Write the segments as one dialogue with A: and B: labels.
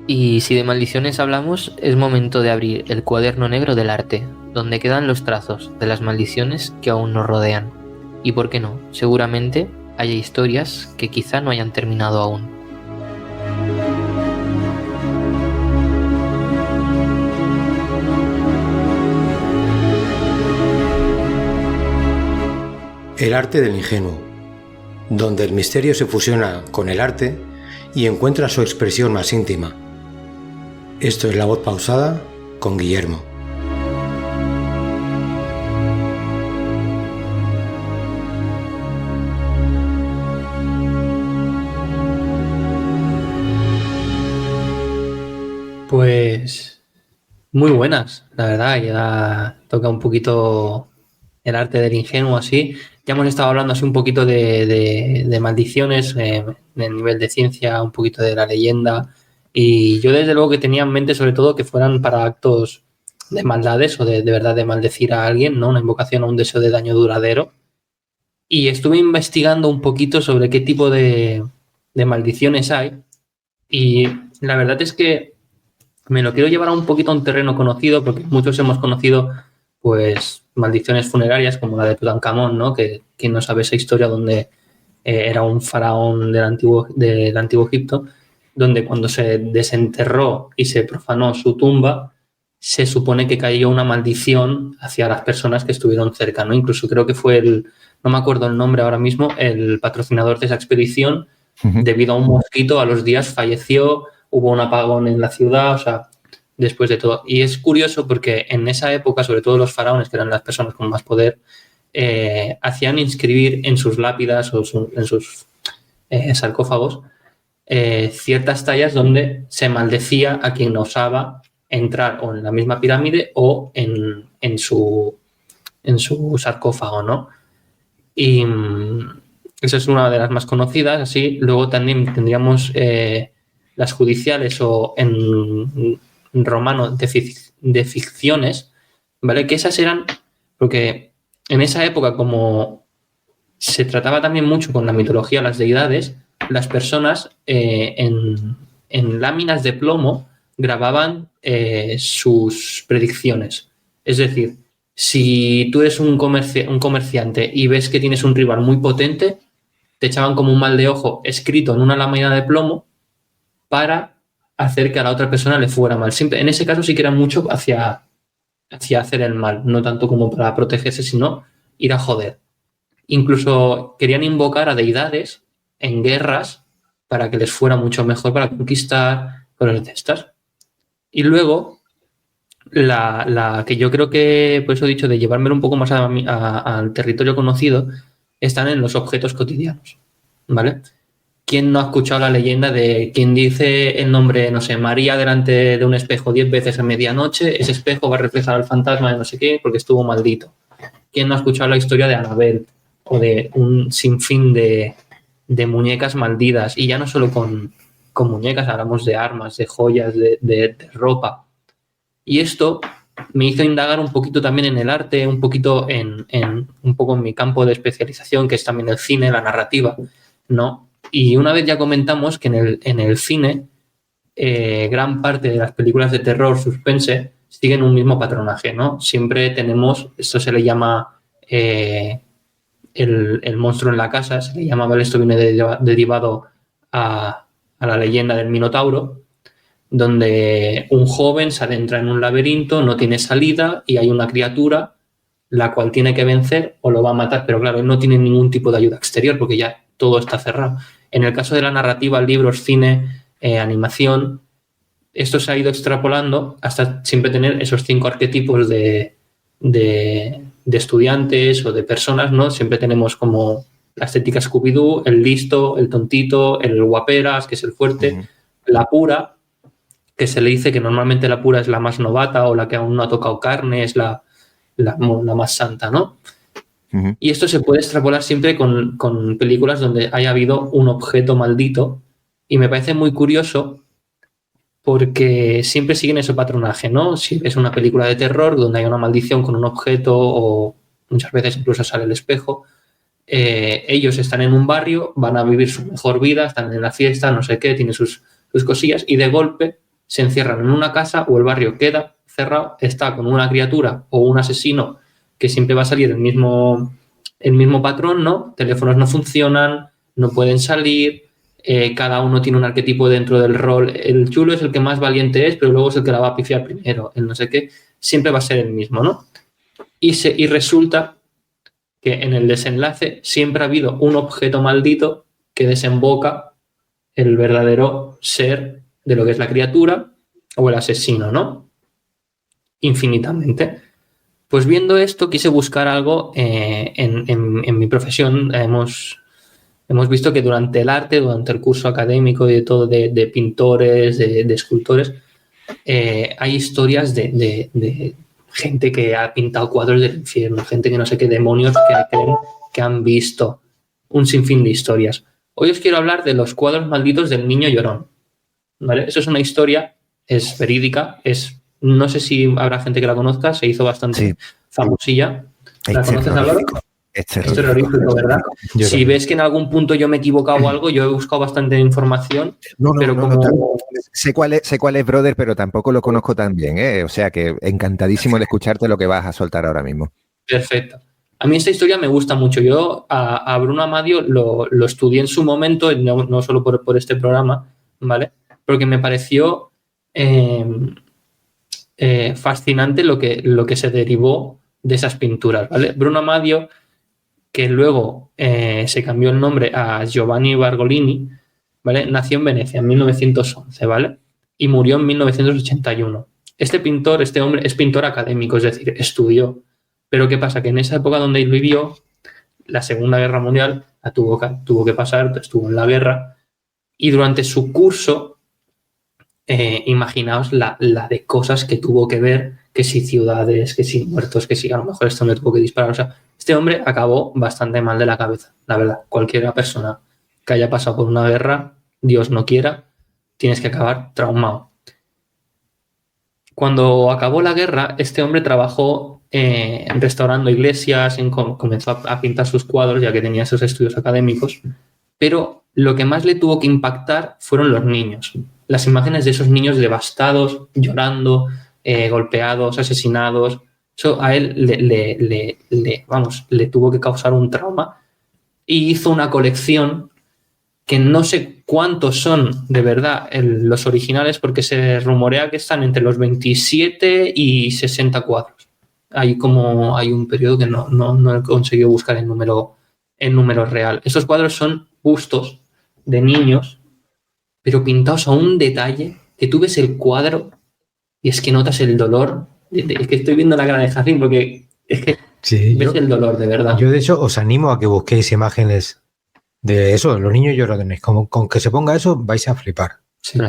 A: Y si de maldiciones hablamos, es momento de abrir el cuaderno negro del arte, donde quedan los trazos de las maldiciones que aún nos rodean. Y por qué no, seguramente haya historias que quizá no hayan terminado aún.
B: El arte del ingenuo, donde el misterio se fusiona con el arte y encuentra su expresión más íntima. Esto es La Voz Pausada con Guillermo.
C: Pues muy buenas, la verdad, ya toca un poquito el arte del ingenuo así. Ya hemos estado hablando así un poquito de maldiciones, en nivel de ciencia, un poquito de la leyenda. Y yo desde luego que tenía en mente sobre todo que fueran para actos de maldades o de verdad de maldecir a alguien, ¿no? Una invocación a un deseo de daño duradero. Y estuve investigando un poquito sobre qué tipo de maldiciones hay. Y la verdad es que me lo quiero llevar a un poquito a un terreno conocido, porque muchos hemos conocido pues maldiciones funerarias como la de Tutankamón, ¿no? Que quien no sabe esa historia donde era un faraón del antiguo Egipto, donde cuando se desenterró y se profanó su tumba, se supone que cayó una maldición hacia las personas que estuvieron cerca, ¿no? Incluso creo que fue no me acuerdo el nombre ahora mismo, el patrocinador de esa expedición, debido a un mosquito, a los días falleció, hubo un apagón en la ciudad, o sea, después de todo. Y es curioso porque en esa época, sobre todo los faraones, que eran las personas con más poder, hacían inscribir en sus lápidas o en sus sarcófagos ciertas tallas donde se maldecía a quien osaba entrar o en la misma pirámide o en su sarcófago, ¿no? Y esa es una de las más conocidas, así. Luego también tendríamos las judiciales o en romano de ficciones, ¿vale? Que esas eran, porque en esa época como se trataba también mucho con la mitología, las deidades, las personas en láminas de plomo grababan sus predicciones. Es decir, si tú eres un comerciante y ves que tienes un rival muy potente, te echaban como un mal de ojo escrito en una lámina de plomo para hacer que a la otra persona le fuera mal. Siempre, en ese caso sí que era mucho hacia hacer el mal, no tanto como para protegerse, sino ir a joder. Incluso querían invocar a deidades en guerras para que les fuera mucho mejor para conquistar, cosas de estas. Y luego, la que yo creo que, por eso he dicho, de llevármelo un poco más al territorio conocido, están en los objetos cotidianos, ¿vale? ¿Quién no ha escuchado la leyenda de quien dice el nombre, no sé, María delante de un espejo 10 veces a medianoche, ese espejo va a reflejar al fantasma de no sé qué porque estuvo maldito? ¿Quién no ha escuchado la historia de Annabel o de un sinfín de muñecas malditas? Y ya no solo con muñecas, hablamos de armas, de joyas, de ropa. Y esto me hizo indagar un poquito también en el arte, un poquito un poco en mi campo de especialización, que es también el cine, la narrativa, ¿no? Y una vez ya comentamos que en el cine gran parte de las películas de terror, suspense, siguen un mismo patronaje, ¿no? Siempre tenemos, esto se le llama el monstruo en la casa, se le llama, ¿vale? Esto viene derivado a la leyenda del Minotauro, donde un joven se adentra en un laberinto, no tiene salida y hay una criatura la cual tiene que vencer o lo va a matar, pero claro, él no tiene ningún tipo de ayuda exterior porque ya todo está cerrado. En el caso de la narrativa, libros, cine, animación, esto se ha ido extrapolando hasta siempre tener esos 5 arquetipos de estudiantes o de personas, ¿no? Siempre tenemos como la estética Scooby-Doo, el listo, el tontito, el guaperas, que es el fuerte, la pura, que se le dice que normalmente la pura es la más novata o la que aún no ha tocado carne, es la más santa, ¿no? Y esto se puede extrapolar siempre con películas donde haya habido un objeto maldito, y me parece muy curioso porque siempre siguen ese patronaje, ¿no? Si es una película de terror donde hay una maldición con un objeto o muchas veces incluso sale el espejo, ellos están en un barrio, van a vivir su mejor vida, están en la fiesta, no sé qué, tienen sus cosillas y de golpe se encierran en una casa o el barrio queda cerrado, está con una criatura o un asesino que siempre va a salir el mismo patrón, ¿no? Teléfonos no funcionan, no pueden salir, cada uno tiene un arquetipo dentro del rol. El chulo es el que más valiente es, pero luego es el que la va a pifiar primero. El no sé qué, siempre va a ser el mismo, ¿no? Y resulta que en el desenlace siempre ha habido un objeto maldito que desemboca el verdadero ser de lo que es la criatura o el asesino, ¿no? Infinitamente. Pues viendo esto quise buscar algo en mi profesión. Hemos visto que durante el arte, durante el curso académico y de todo, de pintores, de escultores, hay historias de gente que ha pintado cuadros del infierno, gente que no sé qué demonios que creen que han visto, un sinfín de historias. Hoy os quiero hablar de los cuadros malditos del niño llorón, ¿vale? Eso es una historia, es verídica, no sé si habrá gente que la conozca, se hizo bastante famosilla. ¿La conoces, Álvaro? Es terrorífico, ¿verdad? Si ves que en algún punto yo me he equivocado o algo, yo he buscado bastante información,
D: sé cuál es, brother, pero tampoco lo conozco tan bien, ¿eh? O sea que encantadísimo de escucharte lo que vas a soltar ahora mismo.
C: Perfecto. A mí esta historia me gusta mucho. Yo a Bruno Amadio lo estudié en su momento, no solo por este programa, ¿vale? Porque me pareció fascinante lo que se derivó de esas pinturas, ¿vale? Bruno Amadio, que luego se cambió el nombre a Giovanni Bargolini, ¿vale? Nació en Venecia en 1911, ¿vale? Y murió en 1981. Este hombre es pintor académico, es decir, estudió. Pero ¿qué pasa? Que en esa época donde él vivió, la Segunda Guerra Mundial la tuvo que pasar, estuvo en la guerra, y durante su curso, imaginaos la de cosas que tuvo que ver, que si ciudades, que si muertos, que si a lo mejor esto me tuvo que disparar. O sea, este hombre acabó bastante mal de la cabeza, la verdad. Cualquier persona que haya pasado por una guerra, Dios no quiera, tienes que acabar traumado. Cuando acabó la guerra, este hombre trabajó restaurando iglesias, comenzó a pintar sus cuadros, ya que tenía esos estudios académicos, pero lo que más le tuvo que impactar fueron los niños. Las imágenes de esos niños devastados, llorando, golpeados, asesinados. Eso a él le tuvo que causar un trauma y hizo una colección que no sé cuántos son de verdad los originales, porque se rumorea que están entre los 27 y 60 cuadros. Hay un periodo que no he conseguido buscar el número real. Estos cuadros son bustos de niños, pero pintados a un detalle que tú ves el cuadro y es que notas el dolor. Es que estoy viendo la cara de Jacín porque es que ves el dolor, de verdad.
B: Yo, de hecho, os animo a que busquéis imágenes de eso, los niños llorones. Con que se ponga eso, vais a flipar.
C: Sí.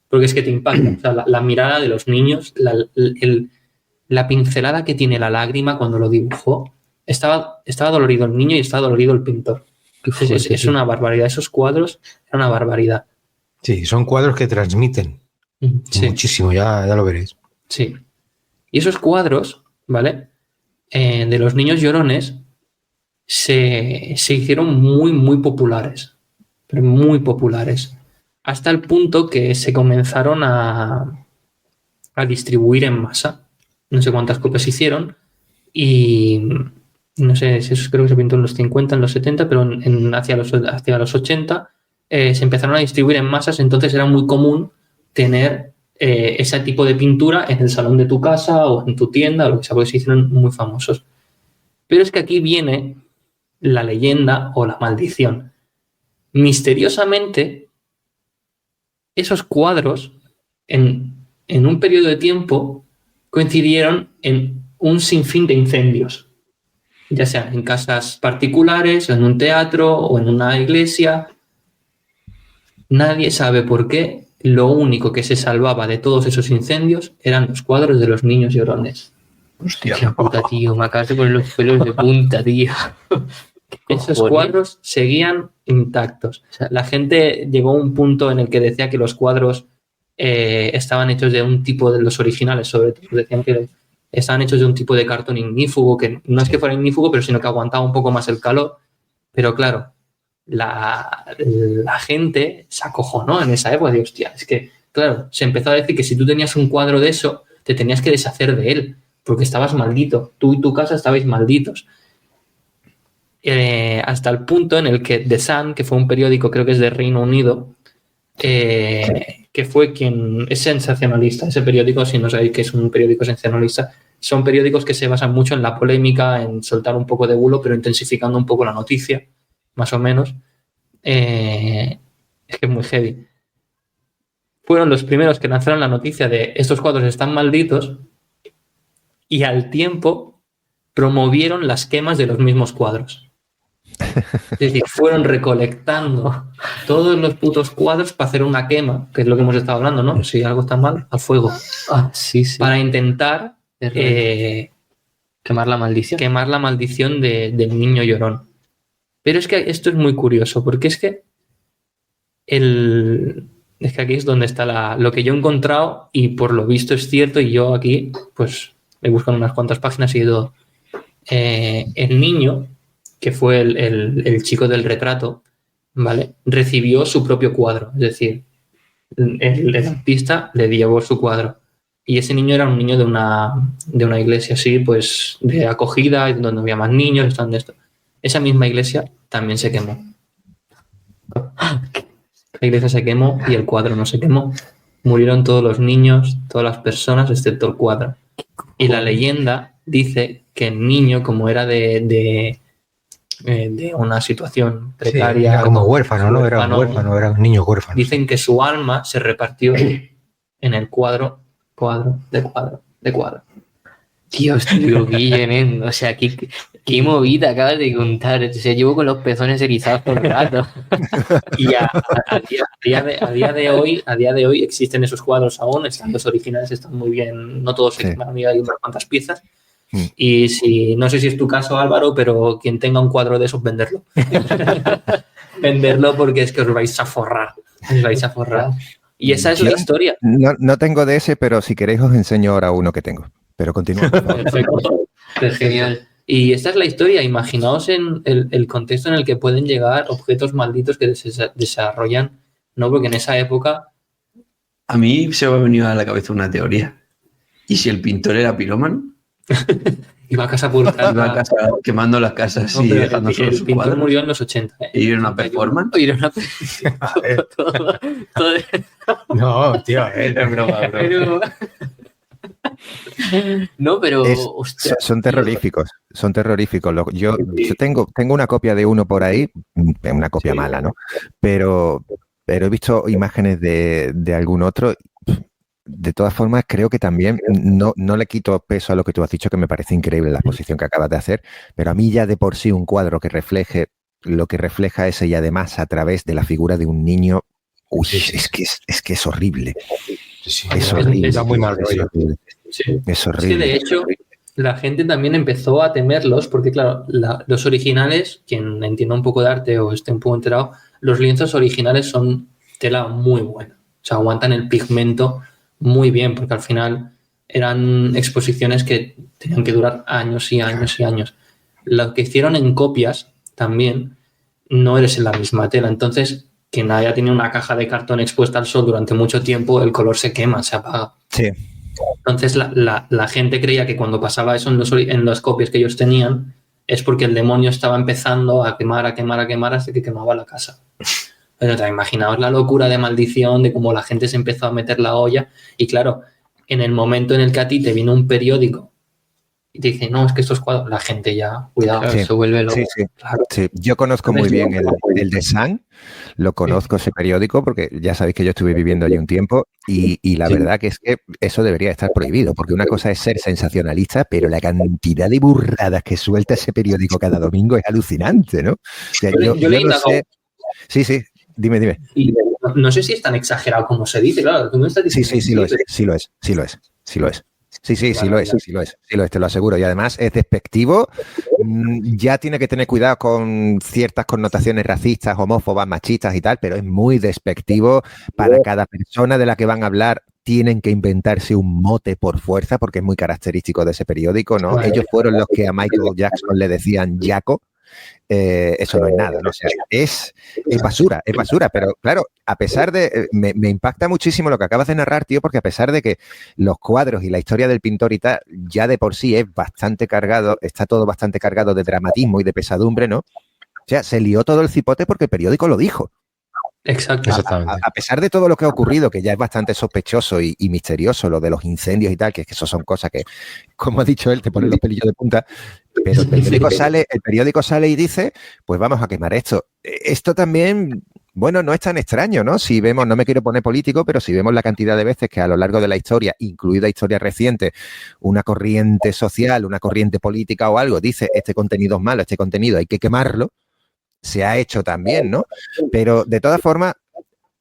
C: Porque es que te impacta. O sea, la mirada de los niños, la pincelada que tiene la lágrima cuando lo dibujó. Estaba dolorido el niño y estaba dolorido el pintor. Es una barbaridad. Esos cuadros eran una barbaridad.
B: Sí, son cuadros que transmiten muchísimo, ya lo veréis.
C: Sí. Y esos cuadros, ¿vale? De los niños llorones se hicieron muy, muy populares. Pero muy populares. Hasta el punto que se comenzaron a distribuir en masa. No sé cuántas copias hicieron. Y no sé si eso creo que se pintó en los 50, en los 70, pero hacia los 80 se empezaron a distribuir en masas. Entonces era muy común tener ese tipo de pintura en el salón de tu casa o en tu tienda, o lo que sea, porque se hicieron muy famosos. Pero es que aquí viene la leyenda o la maldición. Misteriosamente, esos cuadros en un periodo de tiempo coincidieron en un sinfín de incendios, ya sea en casas particulares, en un teatro o en una iglesia. Nadie sabe por qué. Lo único que se salvaba de todos esos incendios eran los cuadros de los niños llorones.
A: Hostia puta, tío, me acabas de poner los pelos de punta, tío.
C: Esos cuadros seguían intactos. O sea, la gente llegó a un punto en el que decía que los cuadros estaban hechos de un tipo de los originales, sobre todo decían que estaban hechos de un tipo de cartón ignífugo, que no es que fuera ignífugo, pero sino que aguantaba un poco más el calor. Pero claro, la gente se acojonó en esa época. De hostia, es que claro, se empezó a decir que si tú tenías un cuadro de eso, te tenías que deshacer de él, porque estabas maldito. Tú y tu casa estabais malditos. Hasta el punto en el que The Sun, que fue un periódico, creo que es de Reino Unido, que fue quien es sensacionalista. Ese periódico, si no sabéis que es un periódico sensacionalista, son periódicos que se basan mucho en la polémica, en soltar un poco de bulo, pero intensificando un poco la noticia, más o menos. Es que es muy heavy. Fueron los primeros que lanzaron la noticia de estos cuadros están malditos, y al tiempo promovieron las quemas de los mismos cuadros. Es decir, fueron recolectando todos los putos cuadros para hacer una quema, que es lo que hemos estado hablando, ¿no? Si algo está mal, al fuego.
A: Sí.
C: Para intentar
A: quemar la maldición.
C: Quemar la maldición del niño llorón. Pero es que esto es muy curioso, porque es que aquí es donde está lo que yo he encontrado, y por lo visto es cierto, y yo aquí pues he buscado unas cuantas páginas y todo. El niño, que fue el chico del retrato, ¿vale? Recibió su propio cuadro, es decir, el artista le llevó su cuadro, y ese niño era un niño de una iglesia así, pues de acogida, donde había más niños, están de esto. Esa misma iglesia también se quemó. La iglesia se quemó y el cuadro no se quemó. Murieron todos los niños, todas las personas, excepto el cuadro. Y la leyenda dice que el niño, como era de una situación precaria...
B: Sí, era como huérfano, ¿no? Era un huérfano, era un niño huérfano.
C: Dicen que su alma se repartió en el cuadro.
A: Dios, tío, qué tremendo. O sea, qué movida acabas de contar. O sea, llevo con los pezones erizados todo el rato.
C: Y a día de hoy existen esos cuadros aún, están los originales, están muy bien, no todos se queman, hay unas cuantas piezas. Y no sé si es tu caso, Álvaro, pero quien tenga un cuadro de esos, venderlo. Venderlo, porque es que os vais a forrar. Y esa es la historia.
D: No tengo de ese, pero si queréis os enseño ahora uno que tengo. Pero continúa.
C: Perfecto. Genial. Y esta es la historia. Imaginaos en el contexto en el que pueden llegar objetos malditos que se desarrollan, ¿no? Porque en esa época...
E: A mí se me ha venido a la cabeza una teoría. ¿Y si el pintor era pirómano?
C: Iba a casa por casa.
E: Iba a casa quemando las casas y dejando solo
C: el
E: su
C: pintor
E: cuadro.
C: murió en los 80.
E: ¿Y era una performance?
B: No, tío, es broma.
A: No, pero...
D: Son terroríficos. Yo tengo una copia de uno por ahí, una copia mala, ¿no? Pero he visto imágenes de algún otro. De todas formas, creo que también no le quito peso a lo que tú has dicho, que me parece increíble la exposición que acabas de hacer, pero a mí ya de por sí un cuadro que refleje lo que refleja ese, y además a través de la figura de un niño, es que es horrible.
B: Sí,
D: es horrible.
B: Está muy mal rollo.
D: Es horrible.
C: Es que de hecho la gente también empezó a temerlos porque, claro, los originales, quien entienda un poco de arte o esté un poco enterado, los lienzos originales son tela muy buena. O sea, aguantan el pigmento muy bien, porque al final eran exposiciones que tenían que durar años y años y años. Lo que hicieron en copias también no eres en la misma tela. Entonces, quien haya tenido una caja de cartón expuesta al sol durante mucho tiempo, el color se quema, se apaga.
D: Sí.
C: Entonces, la gente creía que cuando pasaba eso en las copias que ellos tenían, es porque el demonio estaba empezando a quemar hasta que quemaba la casa. Pero imaginaos la locura de maldición, de cómo la gente se empezó a meter la olla. Y claro, en el momento en el que a ti te vino un periódico y te dice, no, es que estos cuadros, la gente ya, cuidado,
A: claro, se vuelve loco.
D: Sí.
C: Claro.
D: Sí. Yo conozco muy bien el The Sun, lo conozco ese periódico porque ya sabéis que yo estuve viviendo allí un tiempo y la verdad que es que eso debería estar prohibido, porque una cosa es ser sensacionalista, pero la cantidad de burradas que suelta ese periódico cada domingo es alucinante, ¿no? O sea, yo no sé... Sí. Dime.
C: Y no sé si es tan exagerado como se dice, claro. Tú no estás diciendo
D: Sí lo es. Sí lo es, te lo aseguro. Y además es despectivo. Ya tiene que tener cuidado con ciertas connotaciones racistas, homófobas, machistas y tal, pero es muy despectivo. Para cada persona de la que van a hablar tienen que inventarse un mote por fuerza, porque es muy característico de ese periódico, ¿no? Ellos fueron los que a Michael Jackson le decían Jaco. eso no es nada, ¿no? O sea, es basura, pero claro, a pesar de... Me impacta muchísimo lo que acabas de narrar, tío, porque a pesar de que los cuadros y la historia del pintor y tal, ya de por sí es bastante cargado, está todo bastante cargado de dramatismo y de pesadumbre, ¿no? O sea, se lió todo el cipote porque el periódico lo dijo.
C: Exacto.
D: A pesar de todo lo que ha ocurrido, que ya es bastante sospechoso y misterioso, lo de los incendios y tal, que eso son cosas que, como ha dicho él, te ponen los pelillos de punta, pero el periódico sale y dice, pues vamos a quemar esto. Esto también, bueno, no es tan extraño, ¿no? Si vemos, no me quiero poner político, pero si vemos la cantidad de veces que a lo largo de la historia, incluida historia reciente, una corriente social, una corriente política o algo, dice, este contenido es malo, este contenido hay que quemarlo, se ha hecho también, ¿no? Pero de todas formas,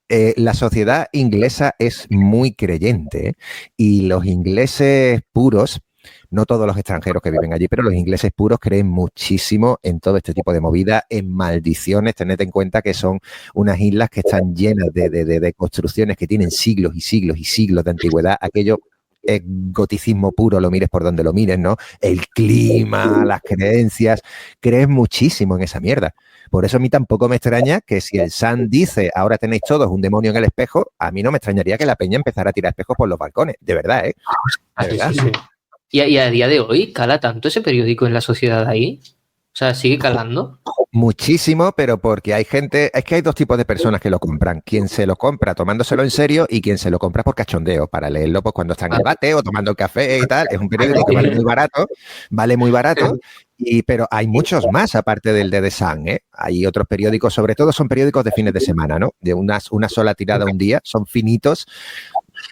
D: la sociedad inglesa es muy creyente, ¿eh? Y los ingleses puros, no todos los extranjeros que viven allí, pero los ingleses puros creen muchísimo en todo este tipo de movida, en maldiciones. Tened en cuenta que son unas islas que están llenas de construcciones que tienen siglos y siglos y siglos de antigüedad. Aquello es goticismo puro, lo mires por donde lo mires, ¿no? El clima, las creencias, crees muchísimo en esa mierda. Por eso a mí tampoco me extraña que si el Sam dice, ahora tenéis todos un demonio en el espejo, a mí no me extrañaría que la peña empezara a tirar espejos por los balcones. De verdad, ¿eh? De verdad.
A: Sí. ¿Y a día de hoy cala tanto ese periódico en la sociedad ahí? O sea, ¿sigue calando?
D: Muchísimo, pero porque hay gente, es que hay dos tipos de personas que lo compran. Quien se lo compra tomándoselo en serio y quien se lo compra por cachondeo, para leerlo pues cuando está en el bate o tomando el café y tal. Es un periódico que vale muy barato, pero hay muchos más aparte del de The Sun, ¿eh? Hay otros periódicos, sobre todo son periódicos de fines de semana, ¿no? De una sola tirada un día, son finitos.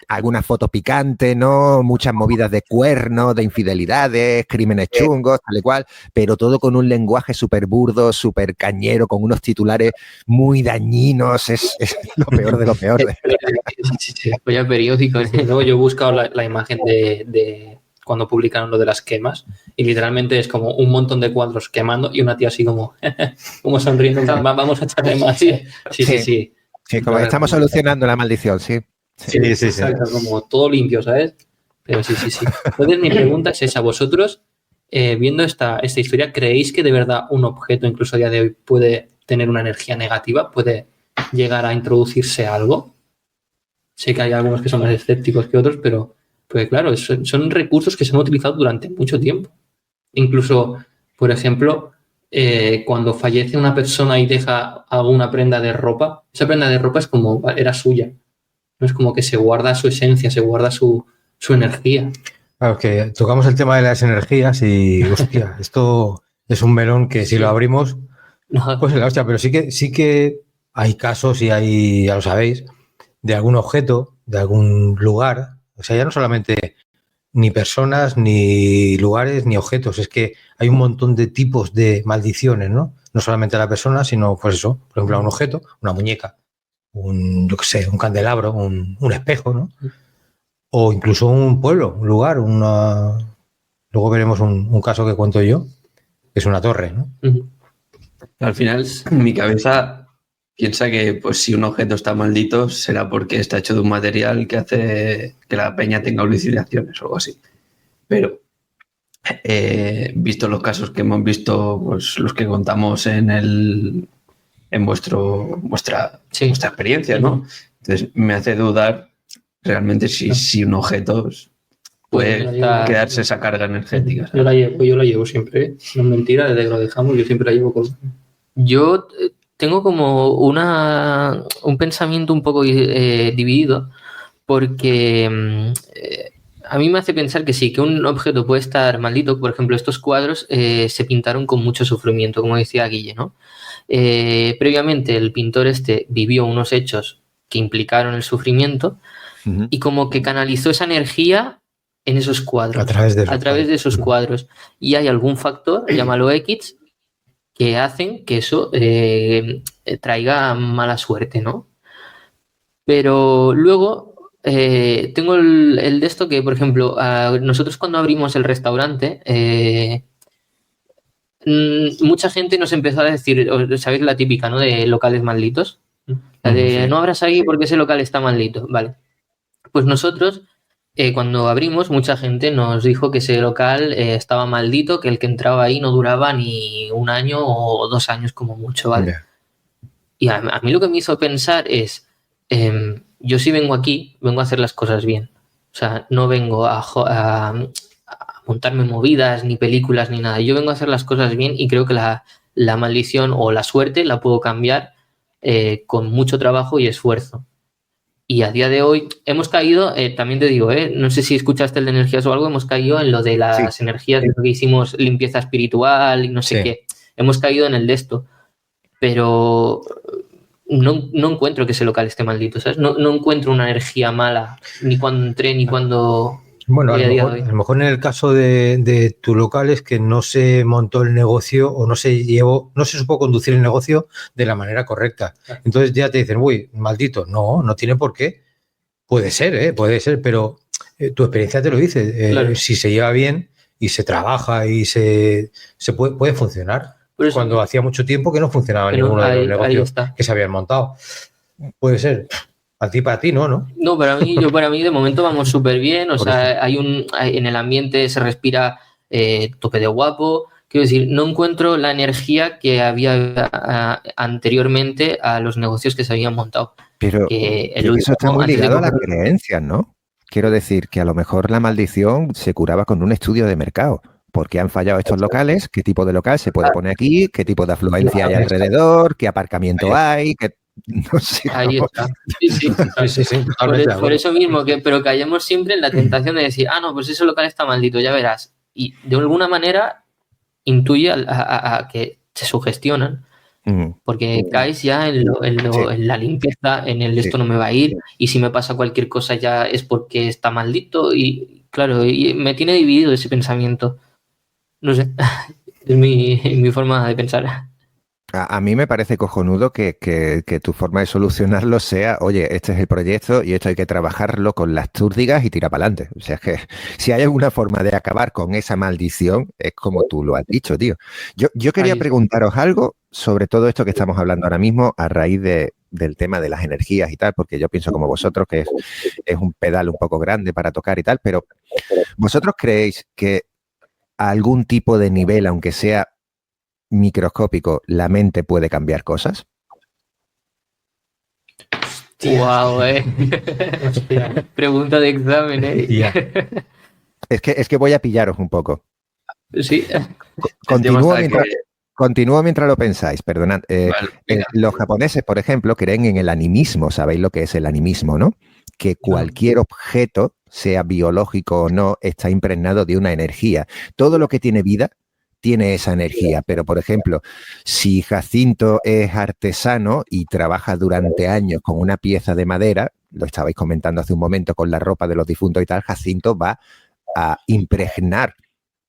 D: Algunas fotos picantes, ¿no? Muchas movidas de cuernos, de infidelidades, crímenes chungos, tal y cual, pero todo con un lenguaje súper burdo, súper cañero, con unos titulares muy dañinos, es lo peor de lo peor.
C: Sí. Vaya periódico. Luego yo he buscado la imagen de cuando publicaron lo de las quemas y literalmente es como un montón de cuadros quemando y una tía así como sonriendo, vamos a echarle más. Sí.
D: Sí, como estamos solucionando la maldición, sí.
C: Sí. Exacto, como todo limpio, ¿sabes? Pero sí. Entonces mi pregunta es esa, vosotros, viendo esta historia, ¿creéis que de verdad un objeto, incluso a día de hoy, puede tener una energía negativa? ¿Puede llegar a introducirse algo? Sé que hay algunos que son más escépticos que otros, pero pues claro, son recursos que se han utilizado durante mucho tiempo. Incluso, por ejemplo, cuando fallece una persona y deja alguna prenda de ropa, esa prenda de ropa es como era suya. No es como que se guarda su esencia, se guarda su energía.
B: Claro, que tocamos el tema de las energías y, hostia, esto es un melón que si lo abrimos, pues es la hostia, pero sí que hay casos y hay, ya lo sabéis, de algún objeto, de algún lugar, o sea, ya no solamente ni personas, ni lugares, ni objetos, es que hay un montón de tipos de maldiciones, ¿no? No solamente a la persona, sino, pues eso, por ejemplo, a un objeto, una muñeca, un candelabro, un espejo, ¿no? O incluso un pueblo, un lugar, luego veremos un caso que cuento yo, que es una torre, ¿no?
E: Al final, mi cabeza piensa que pues si un objeto está maldito será porque está hecho de un material que hace que la peña tenga alucinaciones o algo así. Pero visto los casos que hemos visto, pues los que contamos en vuestra experiencia, ¿no? Entonces me hace dudar realmente si un objeto puede quedarse esa carga energética.
C: ¿Sabes? Yo la llevo siempre, ¿eh? No es mentira, desde que lo dejamos yo siempre la llevo con...
A: Yo tengo como un pensamiento un poco dividido porque a mí me hace pensar que sí, que un objeto puede estar maldito. Por ejemplo, estos cuadros se pintaron con mucho sufrimiento, como decía Guille, ¿no? Previamente el pintor vivió unos hechos que implicaron el sufrimiento y como que canalizó esa energía en esos cuadros, a través de esos cuadros. Y hay algún factor, llámalo X, que hacen que eso traiga mala suerte, ¿no? Pero luego tengo el de esto que, por ejemplo, nosotros cuando abrimos el restaurante, mucha gente nos empezó a decir, ¿sabéis la típica, ¿no? De locales malditos. La de no abras ahí porque ese local está maldito. Vale. Pues nosotros cuando abrimos, mucha gente nos dijo que ese local estaba maldito, que el que entraba ahí no duraba ni 1 año o 2 años como mucho, ¿vale?
B: Ya.
A: Y a mí lo que me hizo pensar es, yo sí vengo aquí, vengo a hacer las cosas bien. O sea, no vengo a montarme movidas, ni películas, ni nada. Yo vengo a hacer las cosas bien y creo que la maldición o la suerte la puedo cambiar con mucho trabajo y esfuerzo. Y a día de hoy hemos caído, también te digo, no sé si escuchaste el de energías o algo, hemos caído en lo de las energías, de lo que hicimos limpieza espiritual y no sé qué. Hemos caído en el de esto. Pero no encuentro que ese local esté maldito, ¿sabes? No encuentro una energía mala, ni cuando entré, ni cuando...
B: Bueno, a lo mejor en el caso de tu local es que no se montó el negocio o no se supo conducir el negocio de la manera correcta. Entonces ya te dicen, uy, maldito. No tiene por qué. Puede ser, pero tu experiencia te lo dice.
A: Claro.
B: Si se lleva bien y se trabaja y se puede funcionar. Pues cuando hacía mucho tiempo que no funcionaba ninguno de los negocios que se habían montado. Puede ser. Para ti, ¿no?
A: No, para mí de momento vamos súper bien. O sea, en el ambiente se respira tope de guapo. Quiero decir, no encuentro la energía que había anteriormente a los negocios que se habían montado.
D: Pero eso está muy ligado a las creencias, ¿no? Quiero decir que a lo mejor la maldición se curaba con un estudio de mercado. ¿Por qué han fallado estos locales? ¿Qué tipo de local se puede poner aquí? ¿Qué tipo de afluencia hay alrededor? ¿Qué aparcamiento hay? No sé.
A: Ahí está. Sí. Por eso mismo, pero caemos siempre en la tentación de decir, no, pues ese local está maldito, ya verás. Y de alguna manera intuye a que se sugestionan. Porque caes ya en la limpieza, en el esto no me va a ir, y si me pasa cualquier cosa ya es porque está maldito. Y claro, y me tiene dividido ese pensamiento. No sé, es mi forma de pensar.
D: A mí me parece cojonudo que tu forma de solucionarlo sea, oye, este es el proyecto y esto hay que trabajarlo con las túrdigas y tira para adelante. O sea, es que si hay alguna forma de acabar con esa maldición, es como tú lo has dicho, tío. Yo quería preguntaros algo sobre todo esto que estamos hablando ahora mismo a raíz del tema de las energías y tal, porque yo pienso como vosotros que es un pedal un poco grande para tocar y tal, pero ¿vosotros creéis que a algún tipo de nivel, aunque sea microscópico, la mente puede cambiar cosas?
A: ¡Guau, Pregunta de examen,
D: Es que voy a pillaros un poco.
A: Sí.
D: Continúo mientras lo pensáis, perdonad. Los japoneses, por ejemplo, creen en el animismo. ¿Sabéis lo que es el animismo, no? Que cualquier objeto, sea biológico o no, está impregnado de una energía. Todo lo que tiene vida tiene esa energía, pero por ejemplo, si Jacinto es artesano y trabaja durante años con una pieza de madera, lo estabais comentando hace un momento con la ropa de los difuntos y tal, Jacinto va a impregnar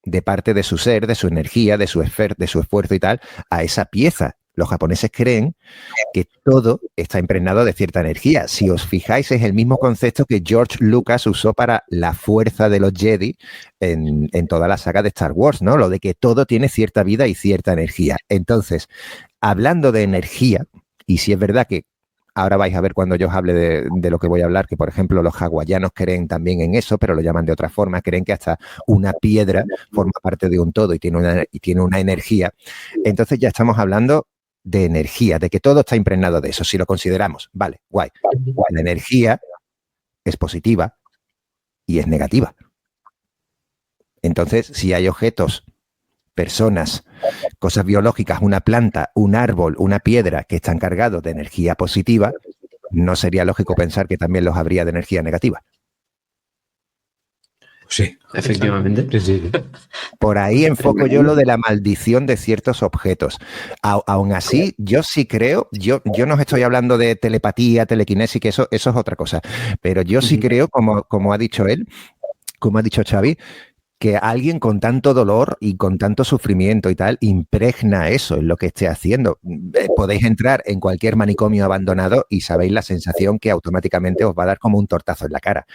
D: de parte de su ser, de su energía, de su esfuerzo y tal, a esa pieza. Los japoneses creen que todo está impregnado de cierta energía. Si os fijáis, es el mismo concepto que George Lucas usó para la fuerza de los Jedi en toda la saga de Star Wars, ¿no? Lo de que todo tiene cierta vida y cierta energía. Entonces, hablando de energía, y si es verdad que ahora vais a ver cuando yo os hable de lo que voy a hablar, que por ejemplo los hawaianos creen también en eso, pero lo llaman de otra forma, creen que hasta una piedra forma parte de un todo y tiene una energía. Entonces ya estamos hablando de energía, de que todo está impregnado de eso, si lo consideramos. Vale, guay. La energía es positiva y es negativa. Entonces, si hay objetos, personas, cosas biológicas, una planta, un árbol, una piedra que están cargados de energía positiva, ¿no sería lógico pensar que también los habría de energía negativa?
E: Sí, efectivamente.
B: Sí.
D: Por ahí enfoco yo lo de la maldición de ciertos objetos. Aún así, yo sí creo, yo no os estoy hablando de telepatía, telequinesis, que eso es otra cosa, pero yo sí creo, como ha dicho él, como ha dicho Xavi, que alguien con tanto dolor y con tanto sufrimiento y tal impregna eso en lo que esté haciendo. Podéis entrar en cualquier manicomio abandonado y sabéis la sensación que automáticamente os va a dar como un tortazo en la cara.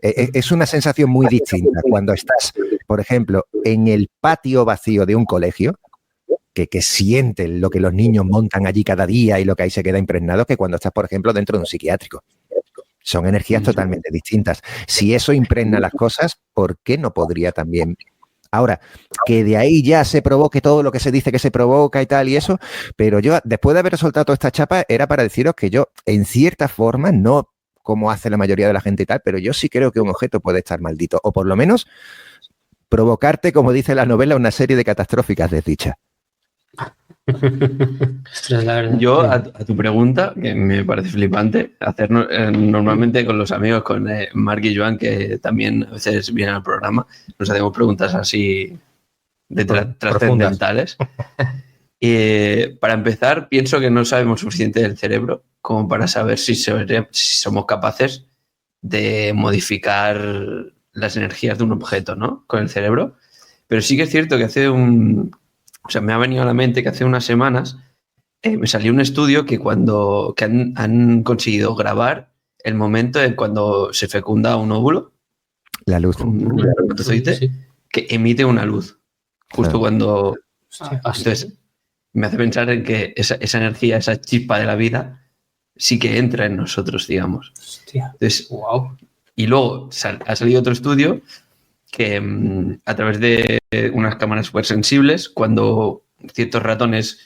D: Es una sensación muy distinta cuando estás, por ejemplo, en el patio vacío de un colegio, que sienten lo que los niños montan allí cada día y lo que ahí se queda impregnado, que cuando estás, por ejemplo, dentro de un psiquiátrico. Son energías totalmente distintas. Si eso impregna las cosas, ¿por qué no podría también? Ahora, que de ahí ya se provoque todo lo que se dice que se provoca y tal y eso, pero yo, después de haber soltado toda esta chapa, era para deciros que yo, en cierta forma, no como hace la mayoría de la gente y tal, pero yo sí creo que un objeto puede estar maldito, o por lo menos provocarte, como dice la novela, una serie de catastróficas desdichas.
E: Yo, a tu pregunta, que me parece flipante, hacer normalmente con los amigos, con Marc y Joan, que también a veces vienen al programa, nos hacemos preguntas así de trascendentales. Para empezar, pienso que no sabemos suficiente del cerebro como para saber si somos capaces de modificar las energías de un objeto, ¿no? Con el cerebro. Pero sí que es cierto que me ha venido a la mente que hace unas semanas me salió un estudio que han conseguido grabar el momento en cuando se fecunda un óvulo.
D: La luz.
E: Un espermatozoide que emite una luz. Justo cuando... Entonces, me hace pensar en que esa energía, esa chispa de la vida, sí que entra en nosotros, digamos.
C: Hostia.
E: Entonces, wow. Y luego ha salido otro estudio que a través de unas cámaras súper sensibles, cuando ciertos ratones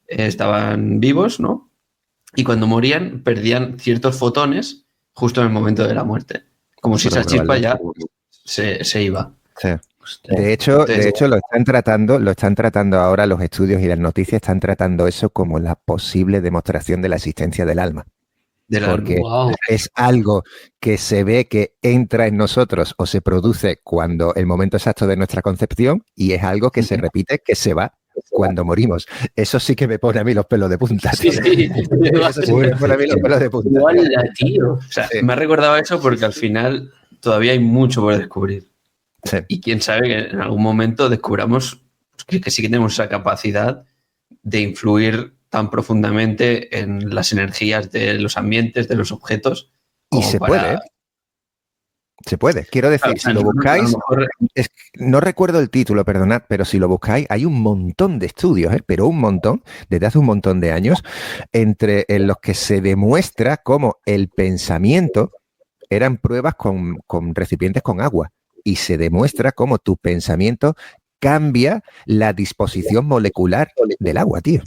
E: estaban vivos, ¿no? Y cuando morían, perdían ciertos fotones justo en el momento de la muerte. Como si esa chispa ya se iba.
D: Sí. De hecho, lo están tratando ahora los estudios y las noticias están tratando eso como la posible demostración de la existencia del alma. Porque es algo que se ve que entra en nosotros o se produce cuando el momento exacto de nuestra concepción y es algo que se repite, que se va cuando morimos. Eso sí que me pone a mí los pelos de punta.
C: Sí.
D: Eso sí que me pone a mí los pelos de punta.
C: Tío.
E: O sea, me ha recordado eso porque al final todavía hay mucho por descubrir. Sí. Y quién sabe que en algún momento descubramos que sí que tenemos esa capacidad de influir tan profundamente en las energías de los ambientes, de los objetos.
D: Y se puede. Se puede. Quiero decir, si lo buscáis, no recuerdo el título, perdonad, pero si lo buscáis, hay un montón de estudios, pero un montón, desde hace un montón de años, en los que se demuestra cómo el pensamiento eran pruebas con recipientes con agua. Y se demuestra cómo tu pensamiento cambia la disposición molecular del agua, tío.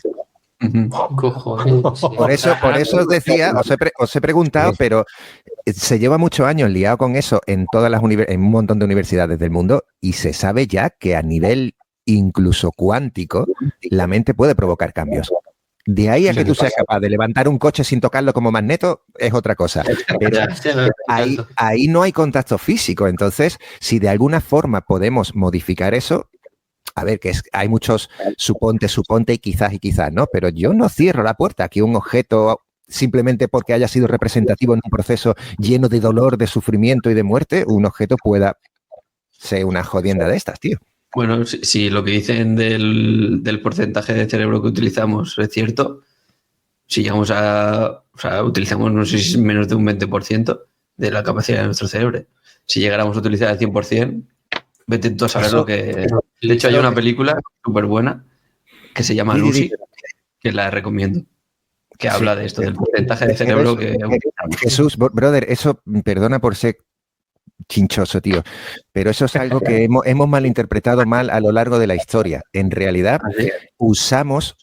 D: Por eso os decía, os he preguntado, pero se lleva muchos años liado con eso en en un montón de universidades del mundo y se sabe ya que a nivel incluso cuántico la mente puede provocar cambios. De ahí a que tú seas capaz de levantar un coche sin tocarlo como magneto es otra cosa. Pero ahí no hay contacto físico. Entonces, si de alguna forma podemos modificar eso, a ver, hay muchos suponte y quizás, ¿no? Pero yo no cierro la puerta a que un objeto, simplemente porque haya sido representativo en un proceso lleno de dolor, de sufrimiento y de muerte, un objeto pueda ser una jodienda de estas, tío.
E: Bueno, si lo que dicen del porcentaje de cerebro que utilizamos es cierto, si llegamos utilizamos, no sé si es menos de un 20% de la capacidad de nuestro cerebro. Si llegáramos a utilizar el 100%, vete tú a saber lo que... De hecho, hay una película súper buena que se llama Lucy, que la recomiendo, que habla de esto, del porcentaje de cerebro que...
D: Jesús, brother, eso, perdona por ser chinchoso, tío, pero eso es algo que hemos malinterpretado mal a lo largo de la historia. En realidad, usamos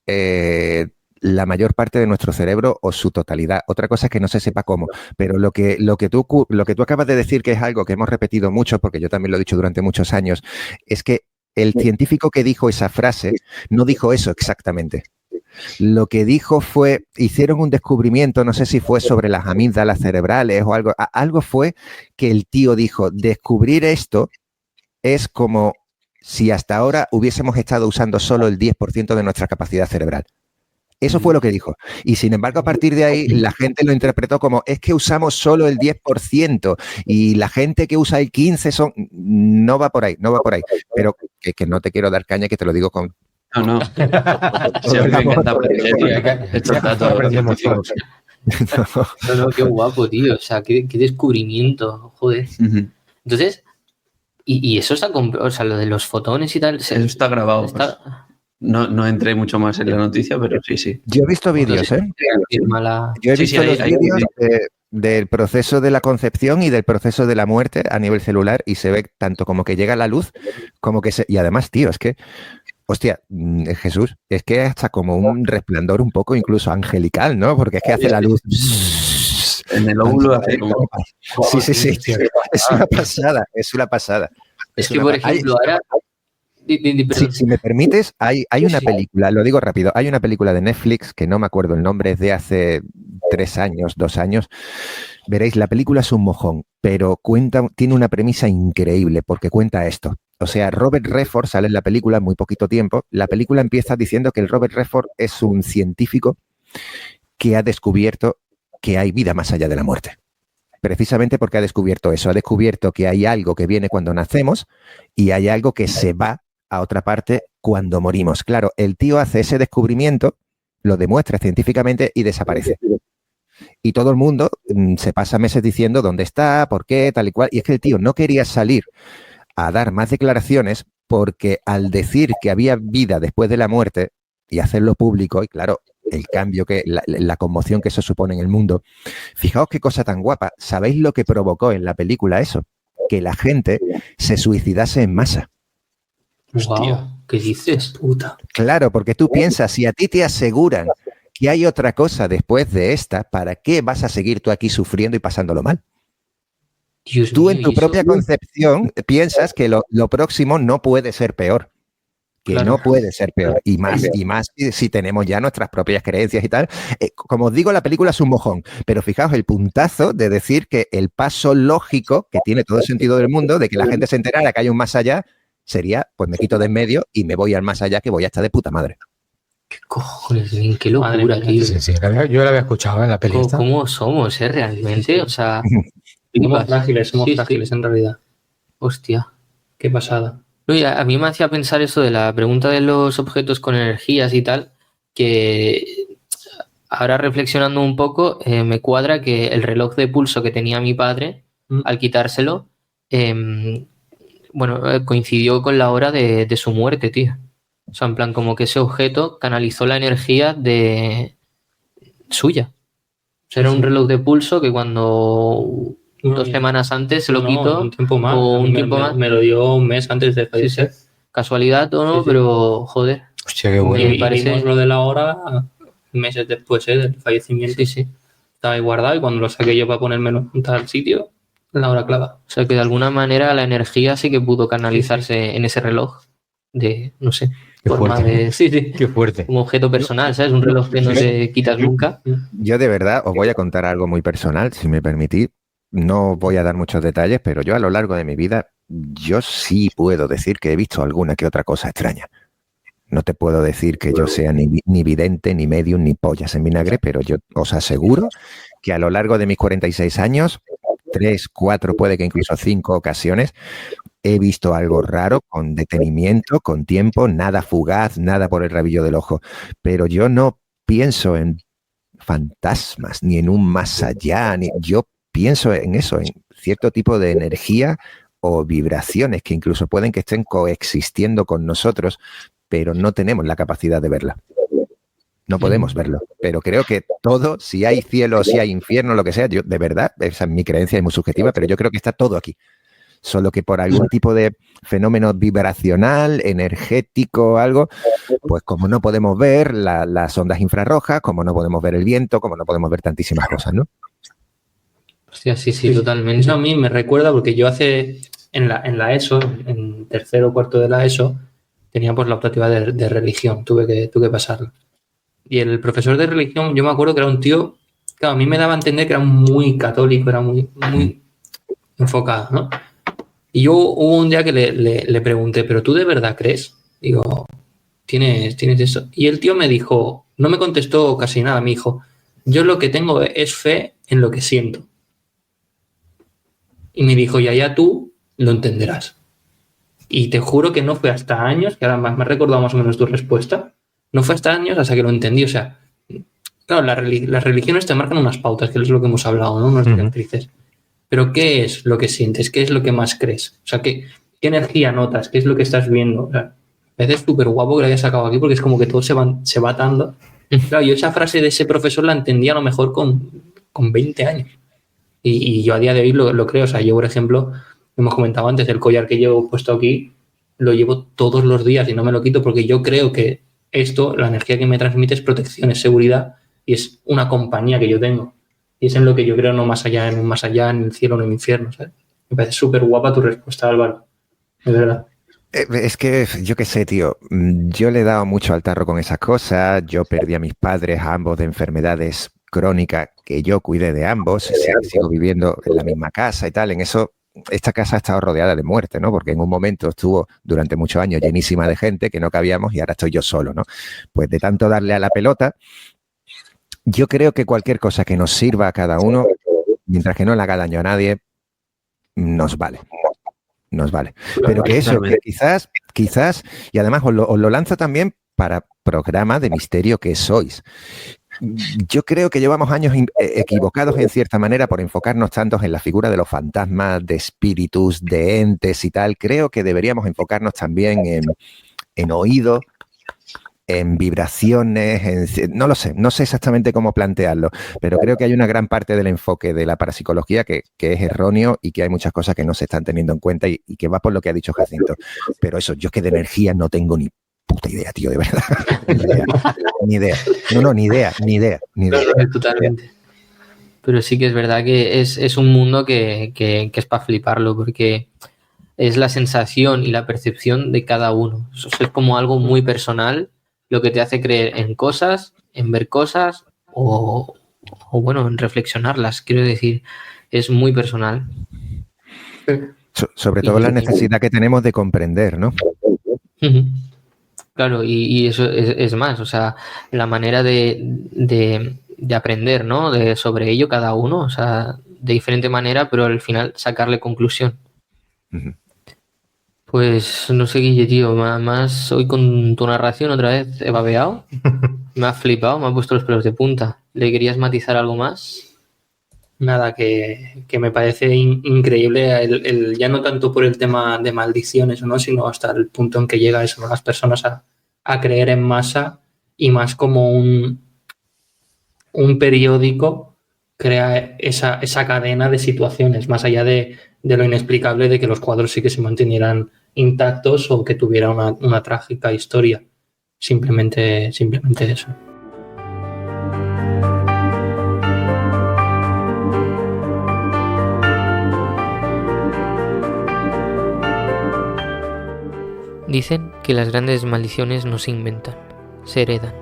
D: la mayor parte de nuestro cerebro o su totalidad. Otra cosa es que no se sepa cómo, pero lo que tú acabas de decir, que es algo que hemos repetido mucho, porque yo también lo he dicho durante muchos años, es que el científico que dijo esa frase no dijo eso exactamente. Lo que dijo fue, hicieron un descubrimiento, no sé si fue sobre las amígdalas cerebrales o algo fue que el tío dijo, descubrir esto es como si hasta ahora hubiésemos estado usando solo el 10% de nuestra capacidad cerebral. Eso fue lo que dijo. Y sin embargo, a partir de ahí, la gente lo interpretó como, es que usamos solo el 10% y la gente que usa el 15% no va por ahí. Pero que no te quiero dar caña, que te lo digo con...
E: No. Sí, a mí me encanta aprender estos datos.
A: No, qué guapo, tío. O sea, qué descubrimiento, joder. Entonces, y eso está, o sea, lo de los fotones y tal.
E: Eso está grabado. No entré mucho más en la noticia, pero sí.
D: Yo he visto vídeos, Yo he visto los vídeos del proceso de la concepción y del proceso de la muerte a nivel celular y se ve tanto como que llega la luz como que se... Y además, tío, es que, hostia, Jesús, es que hasta como un resplandor un poco incluso angelical, ¿no? Porque es que hace la luz...
E: En el óvulo hace como...
D: Sí. Es una pasada, es una pasada.
A: Es que, por ejemplo, ahora...
D: Si me permites, hay una película, lo digo rápido, hay una película de Netflix que no me acuerdo el nombre, es de hace 3 años, 2 años. Veréis, la película es un mojón, pero tiene una premisa increíble porque cuenta esto. O sea, Robert Redford sale en la película muy poquito tiempo. La película empieza diciendo que el Robert Redford es un científico que ha descubierto que hay vida más allá de la muerte. Precisamente porque ha descubierto eso, ha descubierto que hay algo que viene cuando nacemos y hay algo que se va a otra parte cuando morimos. Claro, el tío hace ese descubrimiento, lo demuestra científicamente y desaparece. Y todo el mundo se pasa meses diciendo dónde está, por qué, tal y cual. Y es que el tío no quería salir a dar más declaraciones porque al decir que había vida después de la muerte y hacerlo público, y claro, el cambio, la conmoción que eso supone en el mundo. Fijaos qué cosa tan guapa. ¿Sabéis lo que provocó en la película eso? Que la gente se suicidase en masa.
C: Hostia, ¿qué dices, puta?
D: Claro, porque tú piensas, si a ti te aseguran que hay otra cosa después de esta, ¿para qué vas a seguir tú aquí sufriendo y pasándolo mal?
A: Dios
D: Tú
A: mío,
D: en tu propia concepción piensas que lo próximo no puede ser peor. Que
A: Claro.
D: no puede ser peor. Y más si tenemos ya nuestras propias creencias y tal. Como os digo, la película es un mojón. Pero fijaos el puntazo de decir que el paso lógico, que tiene todo el sentido del mundo, de que la gente se enterara que hay un más allá, sería, pues me quito de en medio y me voy al más allá, que voy a estar de puta madre.
A: ¿Qué cojones? Qué locura,
C: Madre mía,
A: tío.
B: Sí, yo la había escuchado en la peli esta.
A: ¿Cómo somos, realmente? O sea,
C: Somos frágiles,
A: Sí,
C: en realidad.
A: hostia.
C: Qué pasada.
A: No, y a mí me hacía pensar eso de la pregunta de los objetos con energías y tal, que ahora reflexionando un poco, me cuadra que el reloj de pulso que tenía mi padre, al quitárselo, coincidió con la hora de su muerte, tío. O sea, en plan, como que ese objeto canalizó la energía de suya. O sea, era un reloj de pulso que cuando 2 semanas antes se lo quitó.
C: Un tiempo más.
A: O un tiempo más.
C: Me lo dio un mes antes de fallecer.
A: Sí. Casualidad o no,
C: Sí.
A: pero joder.
B: Hostia, qué bueno.
C: Y vimos lo de la hora meses después del fallecimiento.
A: Sí.
C: Estaba ahí guardado y cuando lo saqué yo para ponérmelo en tal sitio, la hora clava.
A: O sea, que de alguna manera la energía sí que pudo canalizarse en ese reloj de, no sé,
B: Qué
A: forma
B: fuerte.
A: de... Sí.
B: Qué fuerte.
A: Como objeto personal, ¿sabes? Un reloj que no te quitas nunca.
D: Yo de verdad os voy a contar algo muy personal, si me permitís. No voy a dar muchos detalles, pero yo a lo largo de mi vida, yo sí puedo decir que he visto alguna que otra cosa extraña. No te puedo decir que yo sea ni vidente, ni medium, ni pollas en vinagre, pero yo os aseguro que a lo largo de mis 46 años, 3, 4, puede que incluso 5 ocasiones, he visto algo raro, con detenimiento, con tiempo, nada fugaz, nada por el rabillo del ojo. Pero yo no pienso en fantasmas, ni en un más allá, yo pienso en eso, en cierto tipo de energía o vibraciones que incluso pueden que estén coexistiendo con nosotros, pero no tenemos la capacidad de verla. No podemos verlo. Pero creo que todo, si hay cielo, si hay infierno, lo que sea, yo de verdad, esa es mi creencia, es muy subjetiva, pero yo creo que está todo aquí. Solo que por algún tipo de fenómeno vibracional, energético, algo, pues como no podemos ver las ondas infrarrojas, como no podemos ver el viento, como no podemos ver tantísimas cosas, ¿no?
A: Hostia, sí, totalmente.
C: Eso a mí me recuerda porque yo en la ESO, en tercero o cuarto de la ESO, tenía pues la optativa de religión, tuve que pasarla. Y el profesor de religión, yo me acuerdo que era un tío, claro, a mí me daba a entender que era muy católico, era muy enfocado, ¿no? Y yo hubo un día que le pregunté, ¿pero tú de verdad crees? Digo, ¿tienes eso? Y el tío me dijo, no me contestó casi nada, me dijo, yo lo que tengo es fe en lo que siento. Y me dijo, y allá tú lo entenderás. Y te juro que no fue hasta años, que ahora me has recordado más o menos tu respuesta, no fue hasta años hasta que lo entendí. O sea, claro, las religiones te marcan unas pautas, que es lo que hemos hablado, ¿no? Unas directrices. Pero ¿qué es lo que sientes? ¿Qué es lo que más crees? O sea, ¿qué energía notas? ¿Qué es lo que estás viendo? O sea, a veces es súper guapo que lo hayas sacado aquí porque es como que todo se va atando. Claro, yo esa frase de ese profesor la entendí a lo mejor con 20 años. Y yo a día de hoy lo creo. O sea, yo, por ejemplo, hemos comentado antes, el collar que llevo puesto aquí, lo llevo todos los días y no me lo quito porque yo creo que esto, la energía que me transmite es protección, es seguridad y es una compañía que yo tengo. Y es en lo que yo creo, no más allá, en un más allá, en el cielo, en el infierno, ¿sabes? Me parece súper guapa tu respuesta, Álvaro. De verdad.
D: Es que yo qué sé, tío. Yo le he dado mucho al tarro con esas cosas. Yo perdí a mis padres, a ambos, de enfermedades crónicas, que yo cuidé de ambos. Sigo viviendo en la misma casa y tal. En eso, esta casa ha estado rodeada de muerte, ¿no? Porque en un momento estuvo durante muchos años llenísima de gente que no cabíamos y ahora estoy yo solo, ¿no? Pues de tanto darle a la pelota, yo creo que cualquier cosa que nos sirva a cada uno, mientras que no le haga daño a nadie, nos vale. Nos vale. Pero que eso, que quizás, y además os lo lanzo también para programa de misterio que sois. Yo creo que llevamos años equivocados en cierta manera por enfocarnos tantos en la figura de los fantasmas, de espíritus, de entes y tal. Creo que deberíamos enfocarnos también en oído, en vibraciones, no lo sé, no sé exactamente cómo plantearlo, pero creo que hay una gran parte del enfoque de la parapsicología que es erróneo y que hay muchas cosas que no se están teniendo en cuenta y que va por lo que ha dicho Jacinto. Pero eso, yo que de energía no tengo ni puta idea, tío, de verdad. Ni idea. No, ni idea.
A: Totalmente. Pero sí que es verdad que es un mundo que es para fliparlo, porque es la sensación y la percepción de cada uno. Eso es como algo muy personal, lo que te hace creer en cosas, en ver cosas o bueno, en reflexionarlas. Quiero decir, es muy personal.
D: Sobre todo la necesidad que tenemos de comprender, ¿no?
A: Claro, y eso es más, o sea, la manera de aprender, ¿no? Sobre ello cada uno, o sea, de diferente manera, pero al final sacarle conclusión. Pues no sé, Guille, tío, más hoy con tu narración otra vez he babeado, me ha flipado, me ha puesto los pelos de punta. ¿Le querías matizar algo más?
C: Nada, que me parece increíble, el ya no tanto por el tema de maldiciones, ¿no? Sino hasta el punto en que llega eso, ¿no? Las personas a creer en masa y más como un periódico crea esa cadena de situaciones, más allá de lo inexplicable de que los cuadros sí que se mantuvieran intactos o que tuviera una trágica historia. Simplemente eso.
A: Dicen que las grandes maldiciones no se inventan, se heredan,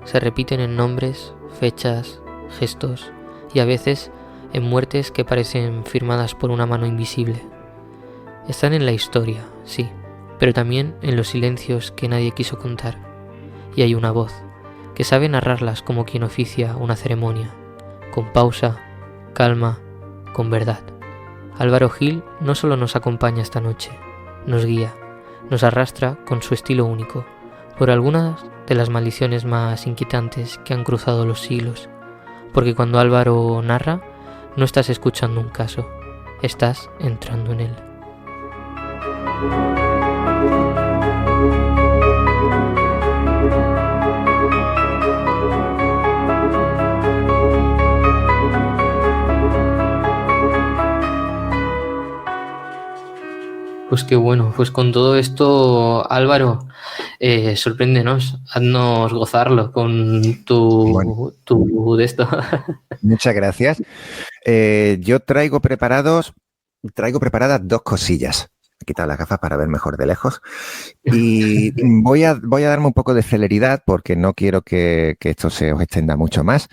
A: se repiten en nombres, fechas, gestos y a veces en muertes que parecen firmadas por una mano invisible. Están en la historia, sí, pero también en los silencios que nadie quiso contar. Y hay una voz que sabe narrarlas como quien oficia una ceremonia, con pausa, calma, con verdad. Álvaro Gil no solo nos acompaña esta noche, nos guía, nos arrastra con su estilo único por algunas de las maldiciones más inquietantes que han cruzado los siglos, porque cuando Álvaro narra, no estás escuchando un caso, estás entrando en él. Pues qué bueno, pues con todo esto, Álvaro, sorpréndenos, haznos gozarlo con tu de esto.
D: Muchas gracias. Yo traigo preparadas dos cosillas. He quitado las gafas para ver mejor de lejos. Y voy a darme un poco de celeridad porque no quiero que esto se os extienda mucho más.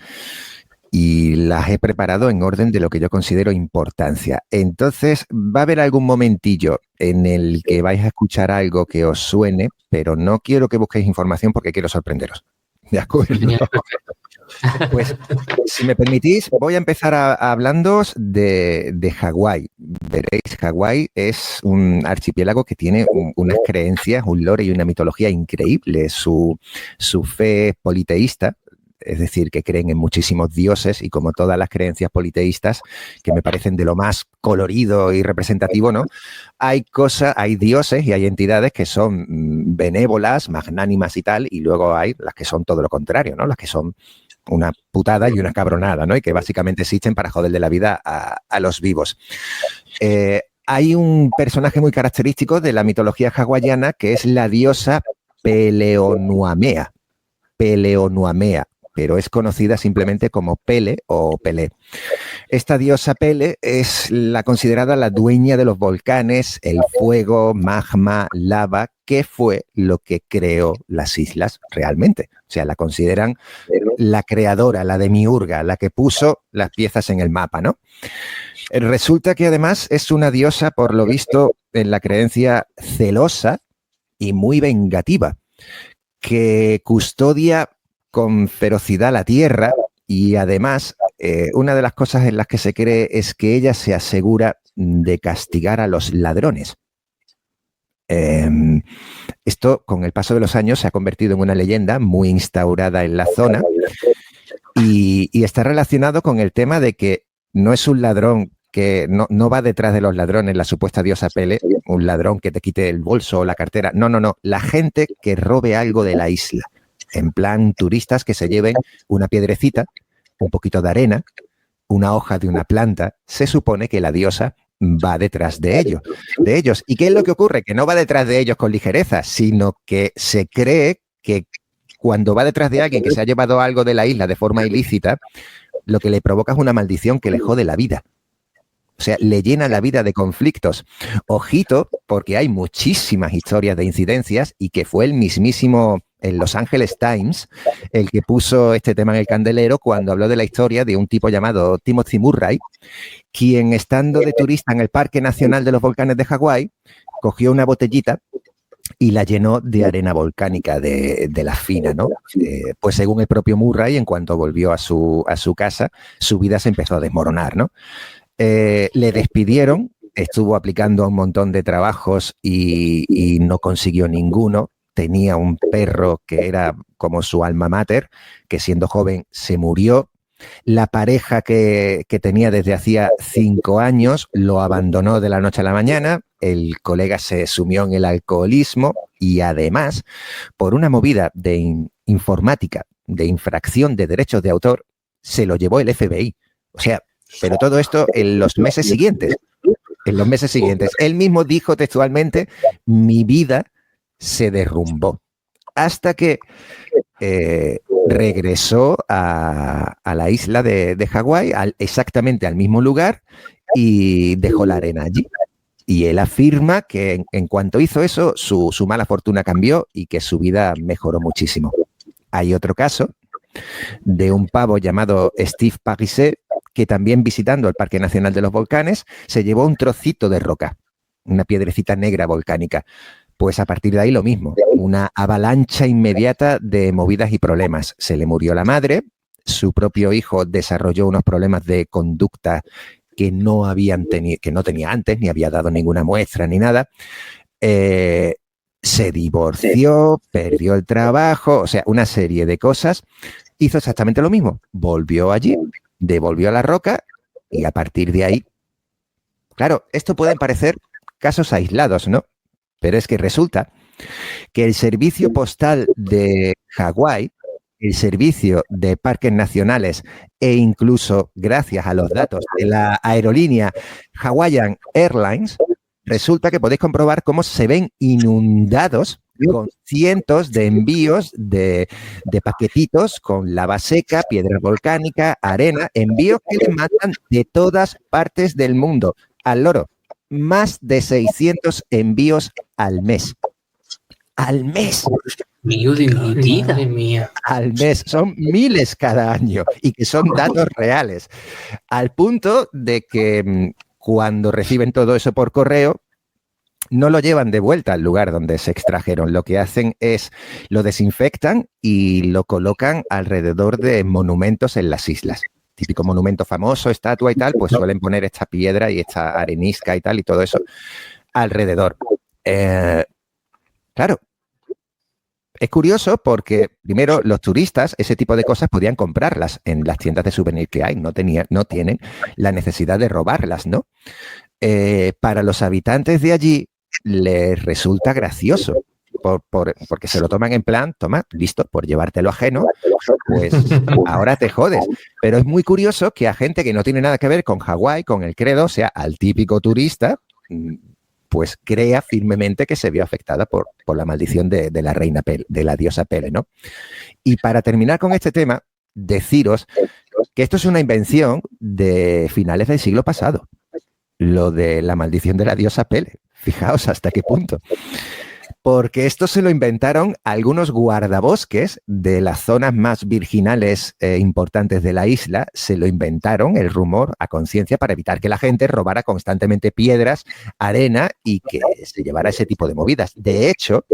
D: Y las he preparado en orden de lo que yo considero importancia. Entonces, va a haber algún momentillo en el que vais a escuchar algo que os suene, pero no quiero que busquéis información porque quiero sorprenderos. ¿De acuerdo? Pues, si me permitís, voy a empezar hablándoos de Hawái. Veréis, Hawái es un archipiélago que tiene unas creencias, un lore y una mitología increíble. Su fe es politeísta. Es decir, que creen en muchísimos dioses y como todas las creencias politeístas, que me parecen de lo más colorido y representativo, ¿no? Hay dioses y hay entidades que son benévolas, magnánimas y tal, y luego hay las que son todo lo contrario, ¿no? Las que son una putada y una cabronada, ¿no? Y que básicamente existen para joder de la vida a los vivos. Hay un personaje muy característico de la mitología hawaiana que es la diosa Peleonuamea. Peleonuamea, pero es conocida simplemente como Pele o Pelé. Esta diosa Pele es la considerada la dueña de los volcanes, el fuego, magma, lava, que fue lo que creó las islas realmente. O sea, la consideran la creadora, la demiurga, la que puso las piezas en el mapa, ¿no? Resulta que además es una diosa, por lo visto, en la creencia celosa y muy vengativa, que custodia con ferocidad la tierra y además una de las cosas en las que se cree es que ella se asegura de castigar a los ladrones. Esto con el paso de los años se ha convertido en una leyenda muy instaurada en la zona y está relacionado con el tema de que no es un ladrón que no va detrás de los ladrones, la supuesta diosa Pele, un ladrón que te quite el bolso o la cartera. No. La gente que robe algo de la isla. En plan, turistas que se lleven una piedrecita, un poquito de arena, una hoja de una planta. Se supone que la diosa va detrás de ellos. ¿Y qué es lo que ocurre? Que no va detrás de ellos con ligereza, sino que se cree que cuando va detrás de alguien que se ha llevado algo de la isla de forma ilícita, lo que le provoca es una maldición que le jode la vida. O sea, le llena la vida de conflictos. Ojito, porque hay muchísimas historias de incidencias y que fue el mismísimo en Los Angeles Times el que puso este tema en el candelero cuando habló de la historia de un tipo llamado Timothy Murray, quien estando de turista en el Parque Nacional de los Volcanes de Hawái, cogió una botellita y la llenó de arena volcánica de la fina, ¿no? Pues según el propio Murray, en cuanto volvió a su casa, su vida se empezó a desmoronar, ¿no? Le despidieron, estuvo aplicando a un montón de trabajos y no consiguió ninguno. Tenía un perro que era como su alma mater, que siendo joven se murió. La pareja que tenía desde hacía 5 años lo abandonó de la noche a la mañana. El colega se sumió en el alcoholismo y además, por una movida de informática, de infracción de derechos de autor, se lo llevó el FBI. O sea, pero todo esto en los meses siguientes. En los meses siguientes. Él mismo dijo textualmente, mi vida se derrumbó. Hasta que regresó a la isla de Hawái, exactamente al mismo lugar, y dejó la arena allí. Y él afirma que en cuanto hizo eso, su mala fortuna cambió y que su vida mejoró muchísimo. Hay otro caso de un pavo llamado Steve Parisset, que también visitando el Parque Nacional de los Volcanes, se llevó un trocito de roca, una piedrecita negra volcánica. Pues a partir de ahí lo mismo, una avalancha inmediata de movidas y problemas. Se le murió la madre, su propio hijo desarrolló unos problemas de conducta que no tenía antes, ni había dado ninguna muestra ni nada. Se divorció, perdió el trabajo, o sea, una serie de cosas. Hizo exactamente lo mismo, volvió allí, devolvió a la roca y a partir de ahí, claro, esto pueden parecer casos aislados, ¿no? Pero es que resulta que el servicio postal de Hawái, el servicio de parques nacionales e incluso gracias a los datos de la aerolínea Hawaiian Airlines, resulta que podéis comprobar cómo se ven inundados con cientos de envíos de paquetitos con lava seca, piedra volcánica, arena, envíos que les mandan de todas partes del mundo al loro. Más de 600 envíos al mes. ¡Al mes!
C: Mío de mi vida. Madre mía.
D: Al mes. Son miles cada año y que son datos reales. Al punto de que cuando reciben todo eso por correo, no lo llevan de vuelta al lugar donde se extrajeron. Lo que hacen es lo desinfectan y lo colocan alrededor de monumentos en las islas. Típico monumento famoso, estatua y tal, pues suelen poner esta piedra y esta arenisca y tal y todo eso alrededor. Claro, es curioso porque primero los turistas ese tipo de cosas podían comprarlas en las tiendas de souvenir que hay, no tienen la necesidad de robarlas, ¿no? Para los habitantes de allí les resulta gracioso porque se lo toman en plan, toma, listo, por llevarte lo ajeno, pues ahora te jodes. Pero es muy curioso que a gente que no tiene nada que ver con Hawái, con el credo, o sea, al típico turista, pues crea firmemente que se vio afectada por la maldición de la reina Pele, de la diosa Pele, ¿no? Y para terminar con este tema, deciros que esto es una invención de finales del siglo pasado, lo de la maldición de la diosa Pele. Fijaos hasta qué punto. Porque esto se lo inventaron algunos guardabosques de las zonas más virginales e importantes de la isla. Se lo inventaron, el rumor, a conciencia para evitar que la gente robara constantemente piedras, arena y que se llevara ese tipo de movidas. De hecho,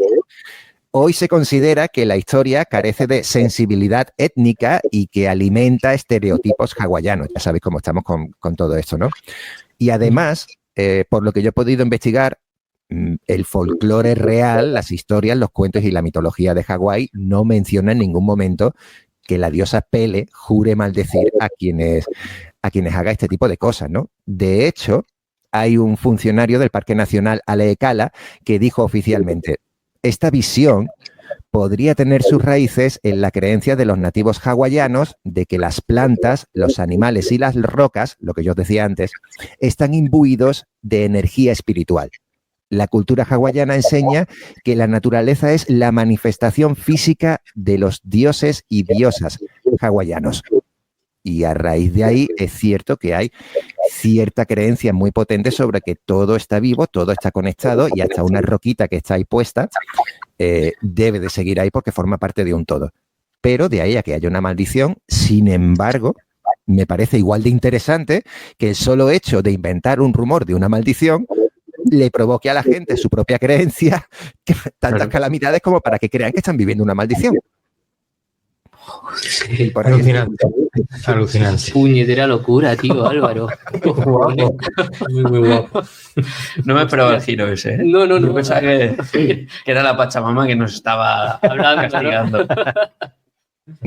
D: hoy se considera que la historia carece de sensibilidad étnica y que alimenta estereotipos hawaianos. Ya sabéis cómo estamos con todo esto, ¿no? Y además, por lo que yo he podido investigar, el folclore real, las historias, los cuentos y la mitología de Hawái no menciona en ningún momento que la diosa Pele jure maldecir a quienes haga este tipo de cosas, ¿no? De hecho, hay un funcionario del Parque Nacional Aleakala que dijo oficialmente: esta visión podría tener sus raíces en la creencia de los nativos hawaianos de que las plantas, los animales y las rocas, lo que yo os decía antes, están imbuidos de energía espiritual. La cultura hawaiana enseña que la naturaleza es la manifestación física de los dioses y diosas hawaianos. Y a raíz de ahí es cierto que hay cierta creencia muy potente sobre que todo está vivo, todo está conectado y hasta una roquita que está ahí puesta debe de seguir ahí porque forma parte de un todo. Pero de ahí a que haya una maldición, sin embargo, me parece igual de interesante que el solo hecho de inventar un rumor de una maldición le provoque a la gente su propia creencia, tantas calamidades como para que crean que están viviendo una maldición.
C: Sí,
B: Alucinante. Alucinante.
A: Puñetera locura, tío, Álvaro.
C: muy guapo.
E: No me esperaba el giro ese, ¿eh?
A: No.
E: Yo pensaba que era la Pachamama que nos estaba
A: Hablando,
E: castigando.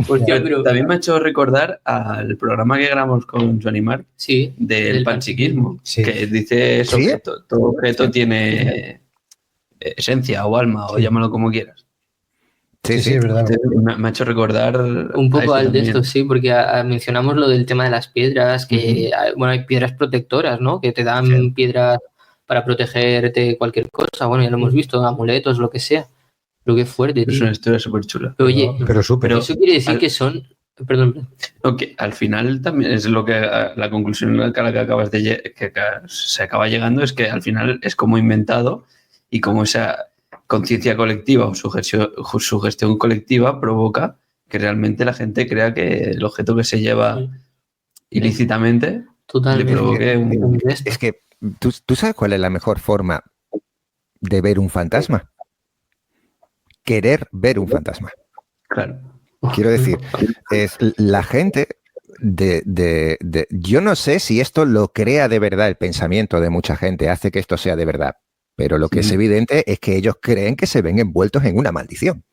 A: Hostia, pero
E: También me ha hecho recordar al programa que grabamos con Johnny Mark
A: sí,
E: del panchiquismo,
B: Sí.
E: que dice eso,
D: ¿Sí?
E: que todo objeto tiene esencia o alma, o llámalo como quieras.
B: Sí, es verdad.
E: Me ha hecho recordar
A: un poco
E: a ese
A: al de
E: también.
A: esto, sí, porque mencionamos lo del tema de las piedras, que hay piedras protectoras, ¿no? Que te dan piedras para protegerte de cualquier cosa. Bueno, ya lo hemos visto, amuletos, lo que sea. Pero qué fuerte,
E: Es
A: tío.
E: una historia súper chula.
A: Pero, oye,
B: Pero súper.
A: eso quiere decir que son... Perdón.
E: Okay, al final también es lo que la conclusión a la que acabas que se acaba llegando es que al final es como inventado y como esa conciencia colectiva o sugestión colectiva provoca que realmente la gente crea que el objeto que se lleva ilícitamente
A: Totalmente.
E: le provoque un...
D: Es que, ¿tú sabes cuál es la mejor forma de ver un fantasma? Querer ver un fantasma.
E: Claro.
D: Quiero decir, es la gente yo no sé si esto lo crea de verdad el pensamiento de mucha gente, hace que esto sea de verdad, pero lo que es evidente es que ellos creen que se ven envueltos en una maldición.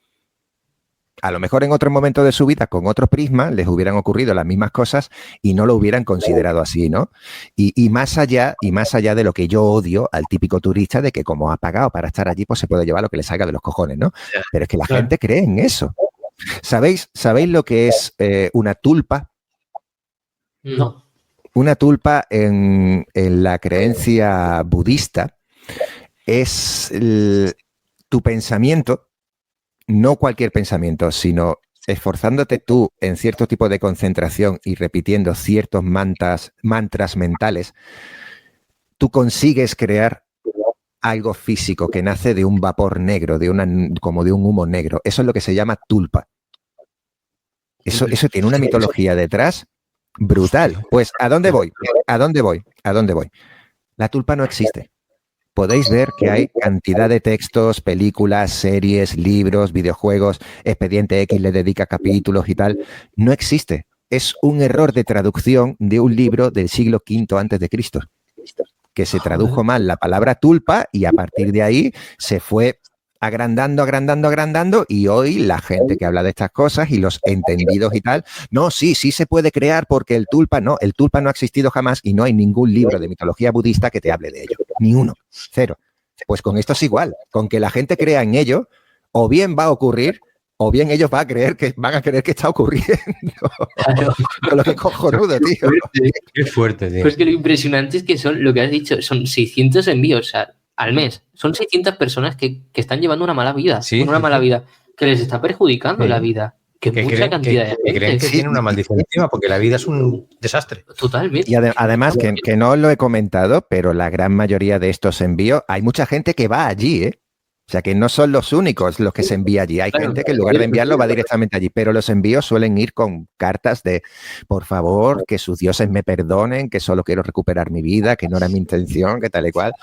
D: A lo mejor en otro momento de su vida, con otro prisma, les hubieran ocurrido las mismas cosas y no lo hubieran considerado así, ¿no? Y más allá de lo que yo odio al típico turista de que como ha pagado para estar allí, pues se puede llevar lo que le salga de los cojones, ¿no? Pero es que la gente cree en eso. ¿Sabéis lo que es una tulpa?
A: No.
D: Una tulpa en la creencia budista es tu pensamiento, no cualquier pensamiento, sino esforzándote tú en cierto tipo de concentración y repitiendo ciertos mantras mentales, tú consigues crear algo físico que nace de un vapor negro, como de un humo negro. Eso es lo que se llama tulpa. Eso tiene una mitología detrás brutal. Pues, ¿a dónde voy? La tulpa no existe. Podéis ver que hay cantidad de textos, películas, series, libros, videojuegos, Expediente X le dedica capítulos y tal. No existe. Es un error de traducción de un libro del siglo V a.C., que se tradujo mal la palabra tulpa y a partir de ahí se fue agrandando y hoy la gente que habla de estas cosas y los entendidos y tal, no, sí se puede crear porque el tulpa no ha existido jamás y no hay ningún libro de mitología budista que te hable de ello, ni uno, cero. Pues con esto es igual, con que la gente crea en ello, o bien va a ocurrir, o bien ellos van a creer que está ocurriendo. Claro. Con lo que es cojonudo, tío.
B: Qué fuerte, tío.
A: Pues que lo impresionante es que son, lo que has dicho, son 600 envíos, o sea, al mes. Son 600 personas que están llevando una mala vida.
B: Sí,
A: una mala vida que les está perjudicando la vida. Que mucha
B: creen,
A: cantidad de gente.
B: Que creen que tienen una maldición encima porque la vida es un desastre.
A: Totalmente.
D: Y además, que no lo he comentado, pero la gran mayoría de estos envíos, hay mucha gente que va allí, ¿eh? O sea, que no son los únicos los que se envía allí. Hay gente que en lugar de enviarlo va directamente allí, pero los envíos suelen ir con cartas de, por favor, que sus dioses me perdonen, que solo quiero recuperar mi vida, que no era mi intención, que tal y cual.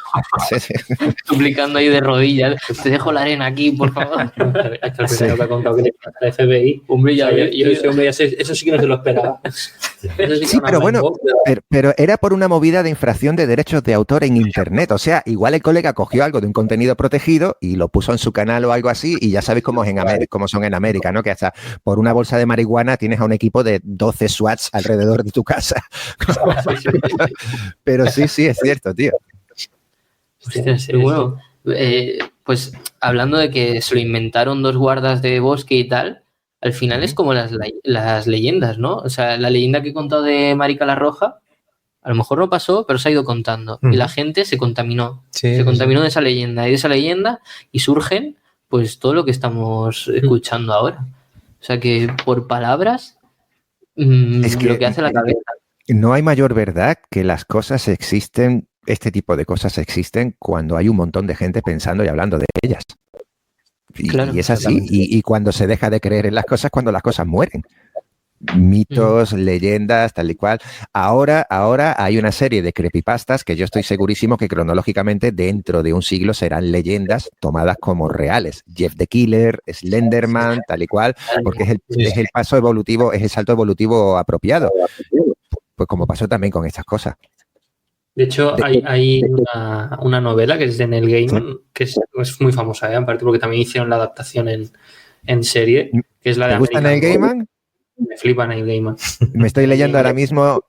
A: Suplicando ahí de rodillas, te dejo la arena aquí, por favor.
C: Hasta el primero que ha contado que le pasa al FBI. Hombre, ya, eso sí que no se lo esperaba.
D: Sí, pero bueno, pero era por una movida de infracción de derechos de autor en Internet. O sea, igual el colega cogió algo de un contenido protegido y lo puso en su canal o algo así, y ya sabéis cómo son en América, ¿no? Que hasta por una bolsa de marihuana tienes a un equipo de 12 SWATs alrededor de tu casa. Pero sí, es cierto, tío.
A: Hostia, sí, bueno, pues hablando de que se lo inventaron 2 guardas de bosque y tal, al final es como las leyendas, ¿no? O sea, la leyenda que he contado de Marica la Roja, a lo mejor no pasó, pero se ha ido contando. Y la gente se contaminó. Se contaminó de esa leyenda. Y de esa leyenda y surgen pues todo lo que estamos escuchando ahora. O sea que por palabras es que lo que hace la cabeza.
D: No hay mayor verdad que las cosas existen, este tipo de cosas existen cuando hay un montón de gente pensando y hablando de ellas. Y es así. Y cuando se deja de creer en las cosas, cuando las cosas mueren. Mitos, leyendas, tal y cual. Ahora hay una serie de creepypastas que yo estoy segurísimo que cronológicamente dentro de un siglo serán leyendas tomadas como reales. Jeff the Killer, Slenderman, tal y cual, porque es el paso evolutivo, es el salto evolutivo apropiado. Pues como pasó también con estas cosas.
C: De hecho, hay una novela que es de Neil Gaiman, que es muy famosa, en parte porque también hicieron la adaptación en serie, que es la de
D: ¿Te gusta Neil Gaiman?
C: Me flipa Neil Gaiman.
D: Me estoy leyendo ahora mismo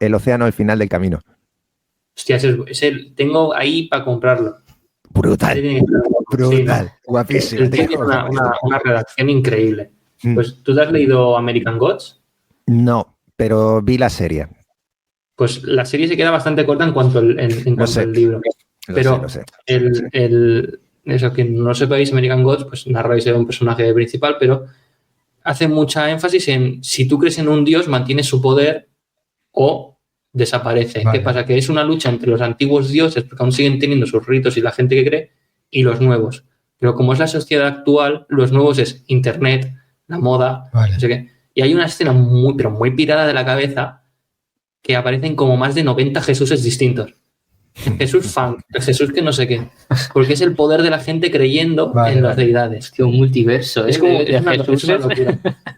D: El océano al final del camino.
C: Hostia, tengo ahí para comprarlo.
D: Brutal.
C: Sí,
D: Guapísimo.
C: Tiene una redacción increíble. Pues, ¿tú te has leído American Gods?
D: No, pero vi la serie.
C: Pues la serie se queda bastante corta en cuanto al libro. Pero eso, que no sepáis, American Gods, pues narra de un personaje principal, pero hace mucha énfasis en si tú crees en un dios, mantienes su poder o desaparece. Vale. ¿Qué pasa? Que es una lucha entre los antiguos dioses, porque aún siguen teniendo sus ritos y la gente que cree, y los nuevos. Pero como es la sociedad actual, los nuevos es Internet, la moda, no sé qué. Y hay una escena muy pirada de la cabeza que aparecen como más de 90 Jesuses distintos. Jesús funk, el Jesús que no sé qué. Porque es el poder de la gente creyendo en las deidades.
A: Tío, un multiverso.
C: Es como es una locura.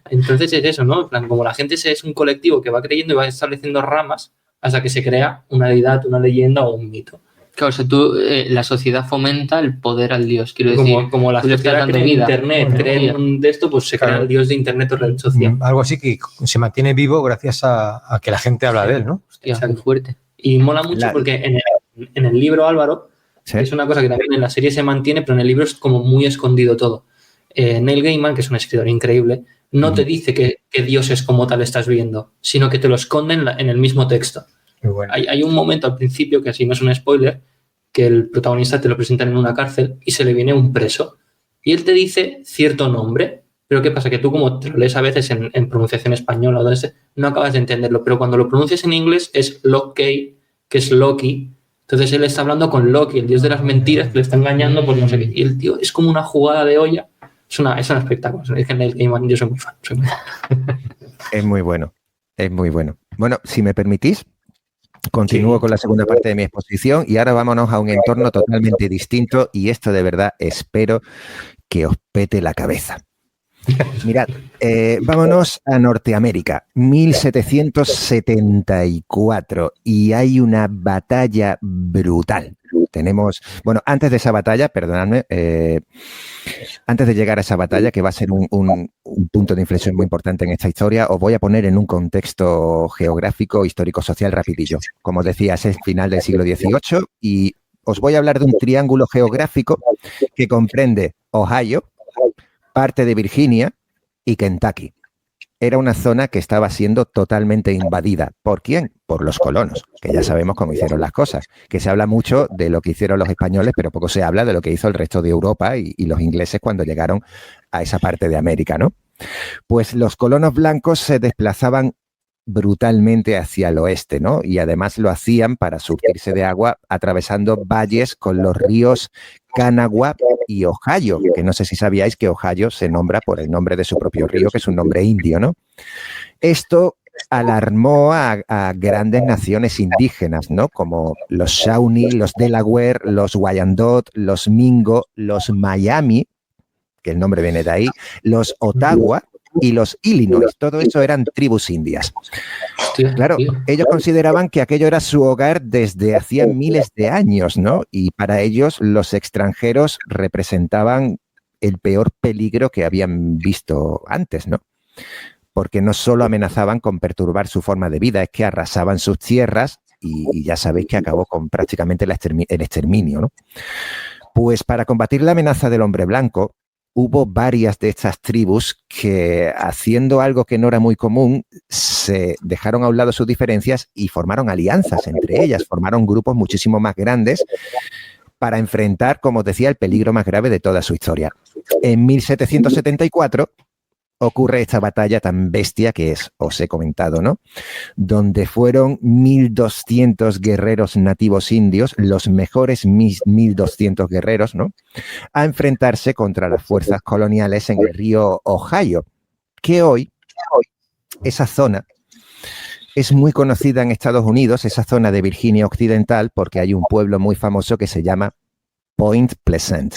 C: Entonces es eso, ¿no? En plan, como la gente es un colectivo que va creyendo y va estableciendo ramas hasta que se crea una deidad, una leyenda o un mito.
A: Claro, o sea, la sociedad fomenta el poder al dios, quiero decir.
C: Como la sociedad cree en Internet, creen de esto, pues se crea el dios de Internet o red social.
B: Algo así que se mantiene vivo gracias a que la gente habla de él, ¿no?
A: Hostia, muy fuerte.
C: Y mola mucho porque en el libro, Álvaro, es una cosa que también en la serie se mantiene, pero en el libro es como muy escondido todo. Neil Gaiman, que es un escritor increíble, no te dice que dioses como tal estás viendo, sino que te lo esconden en el mismo texto. Bueno. Hay un momento al principio, que así no es un spoiler, que el protagonista te lo presentan en una cárcel y se le viene un preso. Y él te dice cierto nombre, pero ¿qué pasa? Que tú como te lo lees a veces en pronunciación española o no acabas de entenderlo, pero cuando lo pronuncias en inglés es Loki, que es Loki. Entonces él está hablando con Loki, el dios de las mentiras, que le está engañando por no sé qué. Y el tío es como una jugada de olla. Es un espectáculo. Es que en el Game yo soy muy fan.
D: Es muy bueno. Es muy bueno. Bueno, si me permitís, continúo con la segunda parte de mi exposición y ahora vámonos a un entorno totalmente distinto y esto de verdad espero que os pete la cabeza. Mirad, vámonos a Norteamérica, 1774 y hay una batalla brutal. Tenemos, bueno, antes de esa batalla, perdonadme, antes de llegar a esa batalla, que va a ser un punto de inflexión muy importante en esta historia, os voy a poner en un contexto geográfico, histórico-social rapidillo. Como decía, es el final del siglo XVIII y os voy a hablar de un triángulo geográfico que comprende Ohio, parte de Virginia y Kentucky. Era una zona que estaba siendo totalmente invadida. ¿Por quién? Por los colonos, que ya sabemos cómo hicieron las cosas. Que se habla mucho de lo que hicieron los españoles, pero poco se habla de lo que hizo el resto de Europa y los ingleses cuando llegaron a esa parte de América, ¿no? Pues los colonos blancos se desplazaban brutalmente hacia el oeste, ¿no? Y además lo hacían para surtirse de agua atravesando valles con los ríos Kanawha y Ohio, que no sé si sabíais que Ohio se nombra por el nombre de su propio río, que es un nombre indio, ¿no? Esto alarmó a grandes naciones indígenas, ¿no? Como los Shawnee, los Delaware, los Wyandot, los Mingo, los Miami, que el nombre viene de ahí, los Ottawa y los Illinois. Todo eso eran tribus indias. Claro, ellos consideraban que aquello era su hogar desde hacía miles de años, ¿no? Y para ellos los extranjeros representaban el peor peligro que habían visto antes, ¿no? Porque no solo amenazaban con perturbar su forma de vida, es que arrasaban sus tierras y ya sabéis que acabó con prácticamente el exterminio, ¿no? Pues para combatir la amenaza del hombre blanco, hubo varias de estas tribus que, haciendo algo que no era muy común, se dejaron a un lado sus diferencias y formaron alianzas entre ellas, formaron grupos muchísimo más grandes para enfrentar, como os decía, el peligro más grave de toda su historia. En 1774 ocurre esta batalla tan bestia que os he comentado, ¿no? Donde fueron 1.200 guerreros nativos indios, los mejores 1.200 guerreros, ¿no? A enfrentarse contra las fuerzas coloniales en el río Ohio, que hoy esa zona es muy conocida en Estados Unidos, esa zona de Virginia Occidental, porque hay un pueblo muy famoso que se llama Point Pleasant.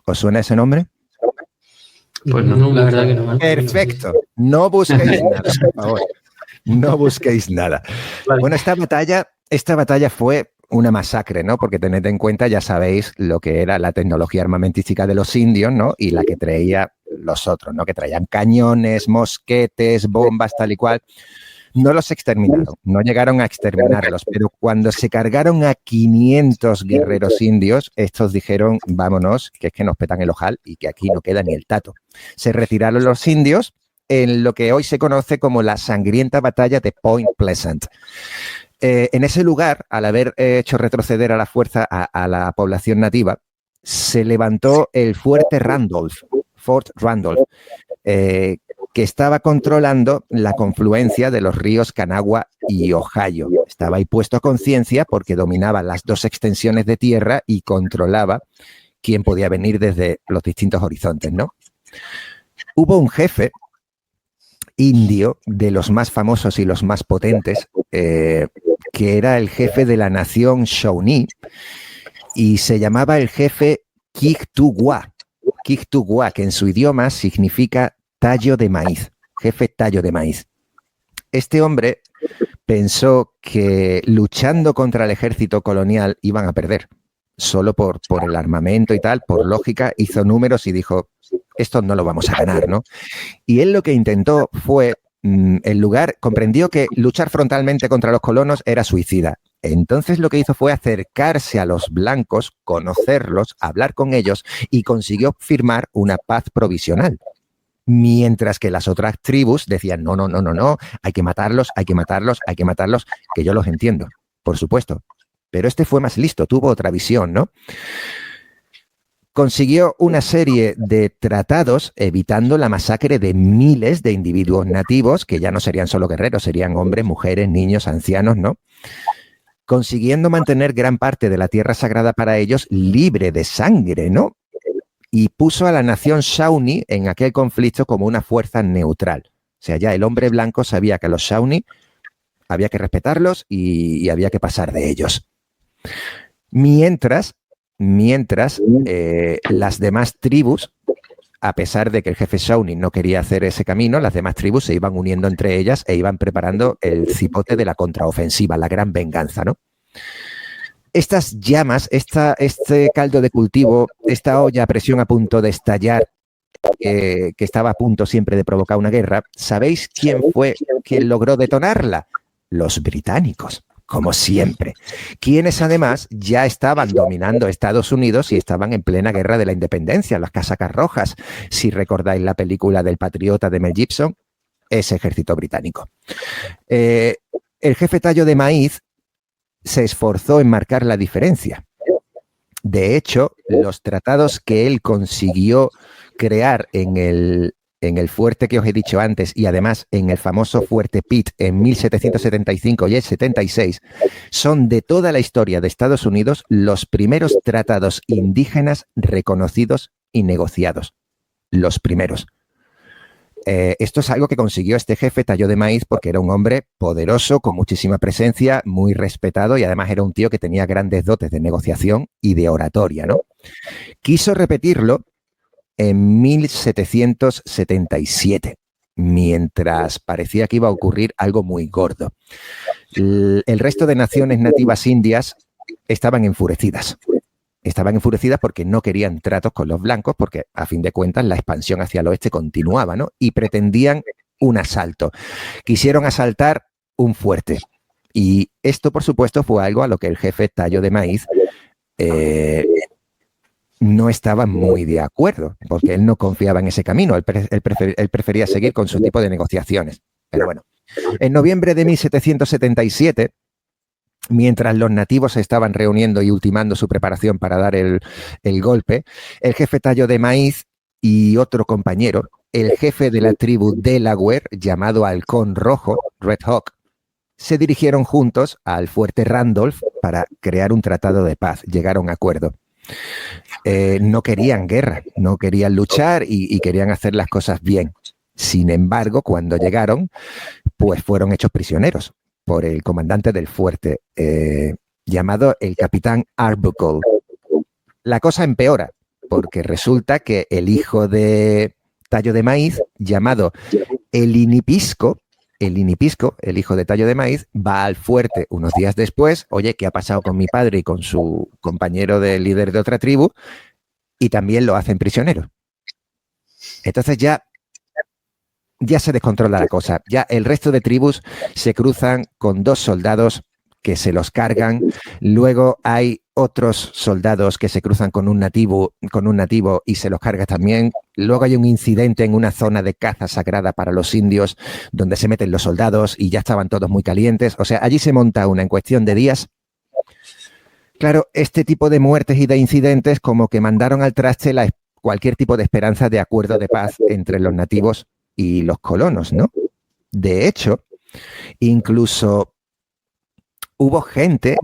D: ¿Os suena ese nombre?
C: Pues no, la verdad que no.
D: Perfecto. No busquéis nada, por favor. No busquéis nada.
C: Vale.
D: Bueno, esta batalla fue una masacre, ¿no? Porque tened en cuenta, ya sabéis, lo que era la tecnología armamentística de los indios, ¿no? Y la que traía los otros, ¿no? Que traían cañones, mosquetes, bombas, tal y cual. No los exterminaron, no llegaron a exterminarlos, pero cuando se cargaron a 500 guerreros indios, estos dijeron, vámonos, que es que nos petan el ojal y que aquí no queda ni el tato. Se retiraron los indios en lo que hoy se conoce como la sangrienta batalla de Point Pleasant. En ese lugar, al haber hecho retroceder a la fuerza a la población nativa, se levantó el fuerte Randolph, Fort Randolph, que estaba controlando la confluencia de los ríos Kanawha y Ohio. Estaba ahí puesto a conciencia porque dominaba las dos extensiones de tierra y controlaba quién podía venir desde los distintos horizontes, ¿no? Hubo un jefe indio de los más famosos y los más potentes, que era el jefe de la nación Shawnee y se llamaba el jefe Kigtuwa. Kigtuwa, que en su idioma significa tallo de maíz, jefe tallo de maíz. Este hombre pensó que luchando contra el ejército colonial iban a perder, solo por el armamento y tal, por lógica, hizo números y dijo, esto no lo vamos a ganar, ¿no? Y él lo que intentó fue, comprendió que luchar frontalmente contra los colonos era suicida. Entonces lo que hizo fue acercarse a los blancos, conocerlos, hablar con ellos y consiguió firmar una paz provisional. Mientras que las otras tribus decían, no, hay que matarlos, que yo los entiendo, por supuesto. Pero este fue más listo, tuvo otra visión, ¿no? Consiguió una serie de tratados evitando la masacre de miles de individuos nativos, que ya no serían solo guerreros, serían hombres, mujeres, niños, ancianos, ¿no? Consiguiendo mantener gran parte de la tierra sagrada para ellos libre de sangre, ¿no? Y puso a la nación Shawnee en aquel conflicto como una fuerza neutral. O sea, ya el hombre blanco sabía que a los Shawnee había que respetarlos y había que pasar de ellos. Mientras las demás tribus, a pesar de que el jefe Shawnee no quería hacer ese camino, las demás tribus se iban uniendo entre ellas e iban preparando el cipote de la contraofensiva, la gran venganza, ¿no? Estas llamas, este caldo de cultivo, esta olla a presión a punto de estallar, que estaba a punto siempre de provocar una guerra, ¿sabéis quién fue quien logró detonarla? Los británicos. como siempre, quienes además ya estaban dominando Estados Unidos y estaban en plena guerra de la independencia, las casacas rojas. Si recordáis la película del Patriota de Mel Gibson, ese ejército británico. El jefe Tallo de Maíz se esforzó en marcar la diferencia. De hecho, los tratados que él consiguió crear en el fuerte que os he dicho antes y además en el famoso fuerte Pitt en 1775 y el 76 son de toda la historia de Estados Unidos los primeros tratados indígenas reconocidos y negociados. Los primeros. Esto es algo que consiguió este jefe Tallo de Maíz porque era un hombre poderoso, con muchísima presencia, muy respetado y además era un tío que tenía grandes dotes de negociación y de oratoria, ¿no? Quiso repetirlo en 1777, mientras parecía que iba a ocurrir algo muy gordo. El resto de naciones nativas indias estaban enfurecidas. Estaban enfurecidas porque no querían tratos con los blancos, porque a fin de cuentas la expansión hacia el oeste continuaba, ¿no? Y pretendían un asalto. Quisieron asaltar un fuerte. Y esto, por supuesto, fue algo a lo que el jefe Tallo de Maíz no estaba muy de acuerdo, porque él no confiaba en ese camino. Él prefería seguir con su tipo de negociaciones. Pero bueno, en noviembre de 1777, mientras los nativos se estaban reuniendo y ultimando su preparación para dar el golpe, el jefe Tallo de Maíz y otro compañero, el jefe de la tribu Delaware, llamado Halcón Rojo, Red Hawk, se dirigieron juntos al fuerte Randolph para crear un tratado de paz. Llegaron a acuerdo. No querían guerra, no querían luchar y querían hacer las cosas bien. Sin embargo, cuando llegaron, pues fueron hechos prisioneros por el comandante del fuerte, llamado el capitán Arbuckle. La cosa empeora, porque resulta que el hijo de Tallo de Maíz, llamado el Inipisco, el hijo de Tallo de Maíz, va al fuerte unos días después. Oye, ¿qué ha pasado con mi padre y con su compañero de líder de otra tribu? Y también lo hacen prisionero. Entonces ya se descontrola la cosa. Ya el resto de tribus se cruzan con dos soldados que se los cargan. Luego hay otros soldados que se cruzan con un nativo y se los carga también. Luego hay un incidente en una zona de caza sagrada para los indios donde se meten los soldados y ya estaban todos muy calientes. O sea, allí se monta una en cuestión de días. Claro, este tipo de muertes y de incidentes como que mandaron al traste cualquier tipo de esperanza de acuerdo de paz entre los nativos y los colonos, ¿no? De hecho, incluso hubo gente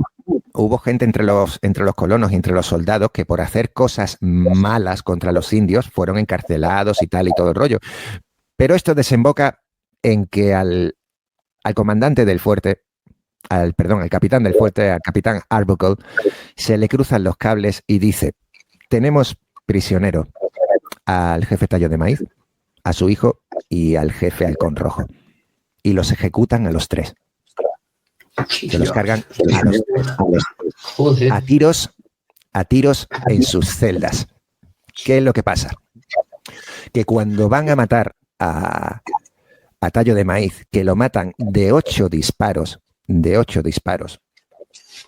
D: entre los colonos y entre los soldados que por hacer cosas malas contra los indios fueron encarcelados y tal y todo el rollo. Pero esto desemboca en que al comandante del fuerte, al capitán del fuerte, al capitán Arbuckle, se le cruzan los cables y dice: tenemos prisionero al jefe Tallo de Maíz, a su hijo y al jefe Halcón Rojo. Y los ejecutan a los tres. Se los cargan a tiros en sus celdas. ¿Qué es lo que pasa? Que cuando van a matar a Tallo de Maíz, que lo matan de 8 disparos,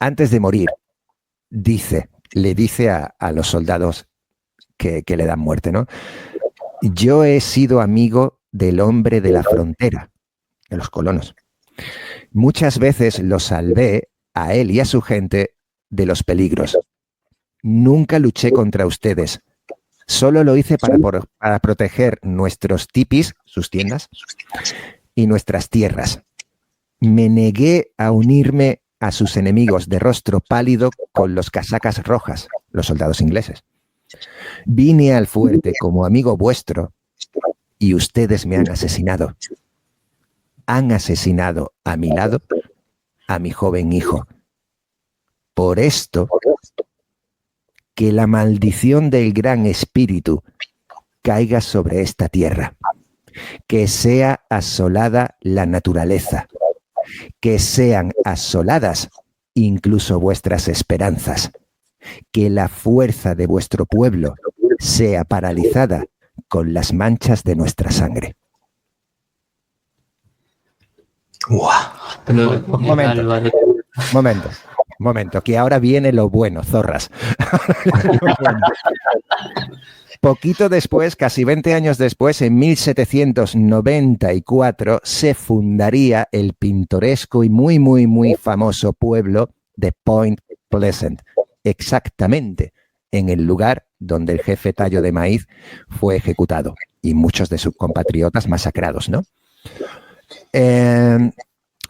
D: antes de morir, le dice a los soldados que le dan muerte, ¿no? Yo he sido amigo del hombre de la frontera, de los colonos. Muchas veces lo salvé a él y a su gente de los peligros. Nunca luché contra ustedes. Solo lo hice para proteger nuestros tipis, sus tiendas, y nuestras tierras. Me negué a unirme a sus enemigos de rostro pálido con los casacas rojas, los soldados ingleses. Vine al fuerte como amigo vuestro y ustedes me han asesinado. Han asesinado a mi lado a mi joven hijo. Por esto, que la maldición del Gran Espíritu caiga sobre esta tierra, que sea asolada la naturaleza, que sean asoladas incluso vuestras esperanzas, que la fuerza de vuestro pueblo sea paralizada con las manchas de nuestra sangre.
B: Un momento.
D: Momento, que ahora viene lo bueno, zorras. Poquito después, casi 20 años después, en 1794, se fundaría el pintoresco y muy, muy, muy famoso pueblo de Point Pleasant, exactamente en el lugar donde el jefe Tallo de Maíz fue ejecutado y muchos de sus compatriotas masacrados, ¿no?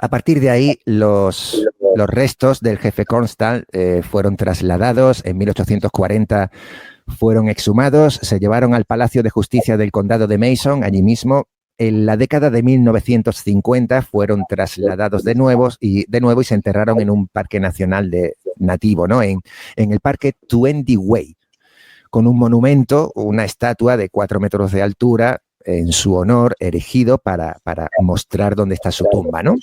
D: A partir de ahí, los restos del jefe Cornstalk fueron trasladados. En 1840 fueron exhumados, se llevaron al Palacio de Justicia del Condado de Mason, allí mismo. En la década de 1950 fueron trasladados de nuevo y se enterraron en un parque nacional nativo, ¿no? En el parque 20 Way, con un monumento, una estatua de 4 metros de altura, en su honor, erigido para mostrar dónde está su tumba, ¿no?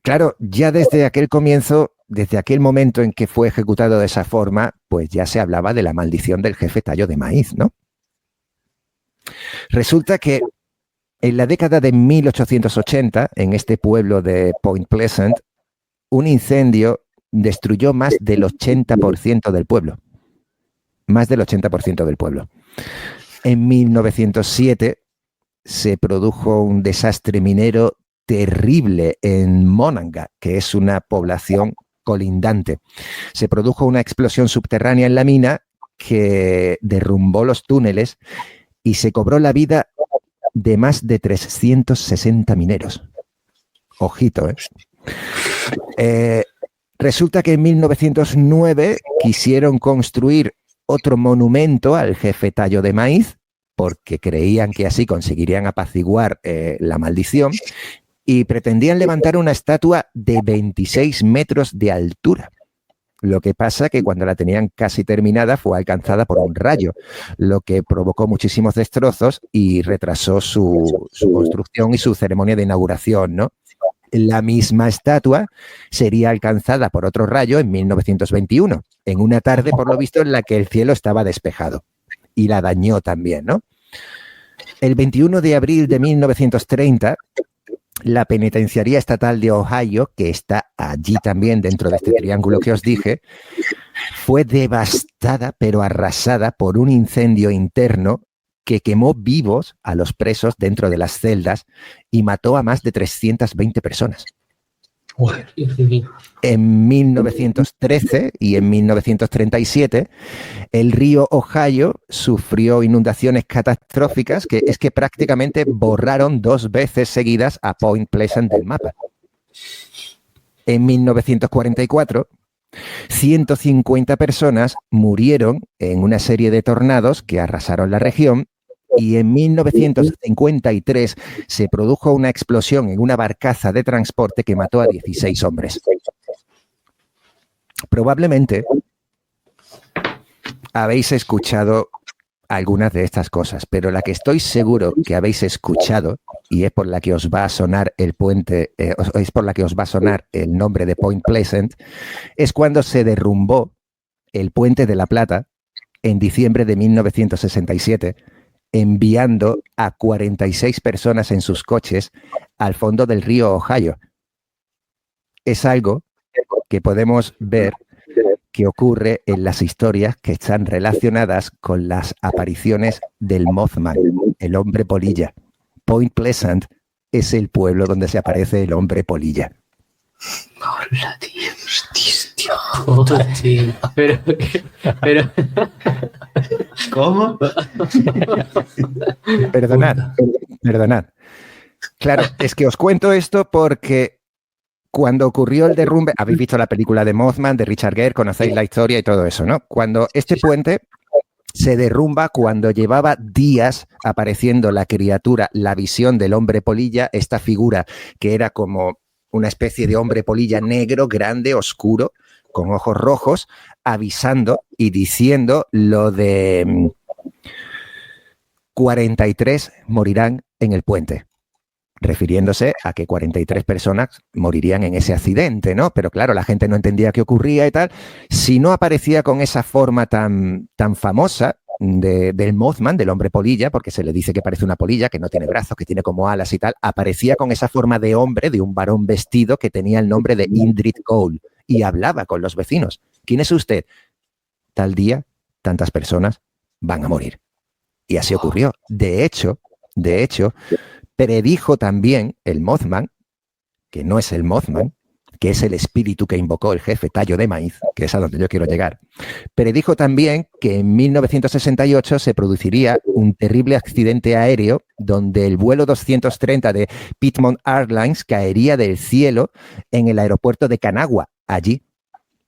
D: Claro, ya desde aquel comienzo, desde aquel momento en que fue ejecutado de esa forma, pues ya se hablaba de la maldición del jefe Tallo de Maíz, ¿no? Resulta que en la década de 1880, en este pueblo de Point Pleasant, un incendio destruyó más del 80% del pueblo. Más del 80% del pueblo. En 1907 se produjo un desastre minero terrible en Monanga, que es una población colindante. Se produjo una explosión subterránea en la mina que derrumbó los túneles y se cobró la vida de más de 360 mineros. Ojito, ¿eh? Resulta que en 1909 quisieron construir otro monumento al jefe Tallo de Maíz, porque creían que así conseguirían apaciguar la maldición, y pretendían levantar una estatua de 26 metros de altura. Lo que pasa que cuando la tenían casi terminada fue alcanzada por un rayo, lo que provocó muchísimos destrozos y retrasó su construcción y su ceremonia de inauguración, ¿no? La misma estatua sería alcanzada por otro rayo en 1921, en una tarde, por lo visto, en la que el cielo estaba despejado, y la dañó también, ¿no? El 21 de abril de 1930, la Penitenciaría Estatal de Ohio, que está allí también dentro de este triángulo que os dije, fue devastada, pero arrasada por un incendio interno que quemó vivos a los presos dentro de las celdas y mató a más de 320 personas. En 1913 y en 1937, el río Ohio sufrió inundaciones catastróficas que prácticamente borraron 2 veces seguidas a Point Pleasant del mapa. En 1944, 150 personas murieron en una serie de tornados que arrasaron la región, y en 1953 se produjo una explosión en una barcaza de transporte que mató a 16 hombres. Probablemente habéis escuchado algunas de estas cosas, pero la que estoy seguro que habéis escuchado, y es por la que os va a sonar el puente, es por la que os va a sonar el nombre de Point Pleasant, es cuando se derrumbó el Puente de la Plata en diciembre de 1967, enviando a 46 personas en sus coches al fondo del río Ohio. Es algo que podemos ver que ocurre en las historias que están relacionadas con las apariciones del Mothman, el hombre polilla. Point Pleasant es el pueblo donde se aparece el hombre polilla.
A: Hola, tío. Hostia. Pero...
E: ¿Cómo?
D: Perdonad. Claro, es que os cuento esto porque cuando ocurrió el derrumbe, habéis visto la película de Mothman, de Richard Gere, conocéis la historia y todo eso, ¿no? Cuando este puente se derrumba, cuando llevaba días apareciendo la criatura, la visión del hombre polilla, esta figura que era como una especie de hombre polilla negro, grande, oscuro, con ojos rojos, avisando y diciendo lo de 43 morirán en el puente, refiriéndose a que 43 personas morirían en ese accidente, ¿no? Pero claro, la gente no entendía qué ocurría y tal. Si no aparecía con esa forma tan famosa, del Mothman, del hombre polilla, porque se le dice que parece una polilla, que no tiene brazos, que tiene como alas y tal, aparecía con esa forma de hombre, de un varón vestido que tenía el nombre de Indrid Cole y hablaba con los vecinos. ¿Quién es usted? Tal día, tantas personas van a morir. Y así ocurrió. De hecho, predijo también el Mothman, que no es el Mothman, que es el espíritu que invocó el jefe Tallo de Maíz, que es a donde yo quiero llegar. Predijo también que en 1968 se produciría un terrible accidente aéreo donde el vuelo 230 de Piedmont Airlines caería del cielo en el aeropuerto de Kanagawa, allí,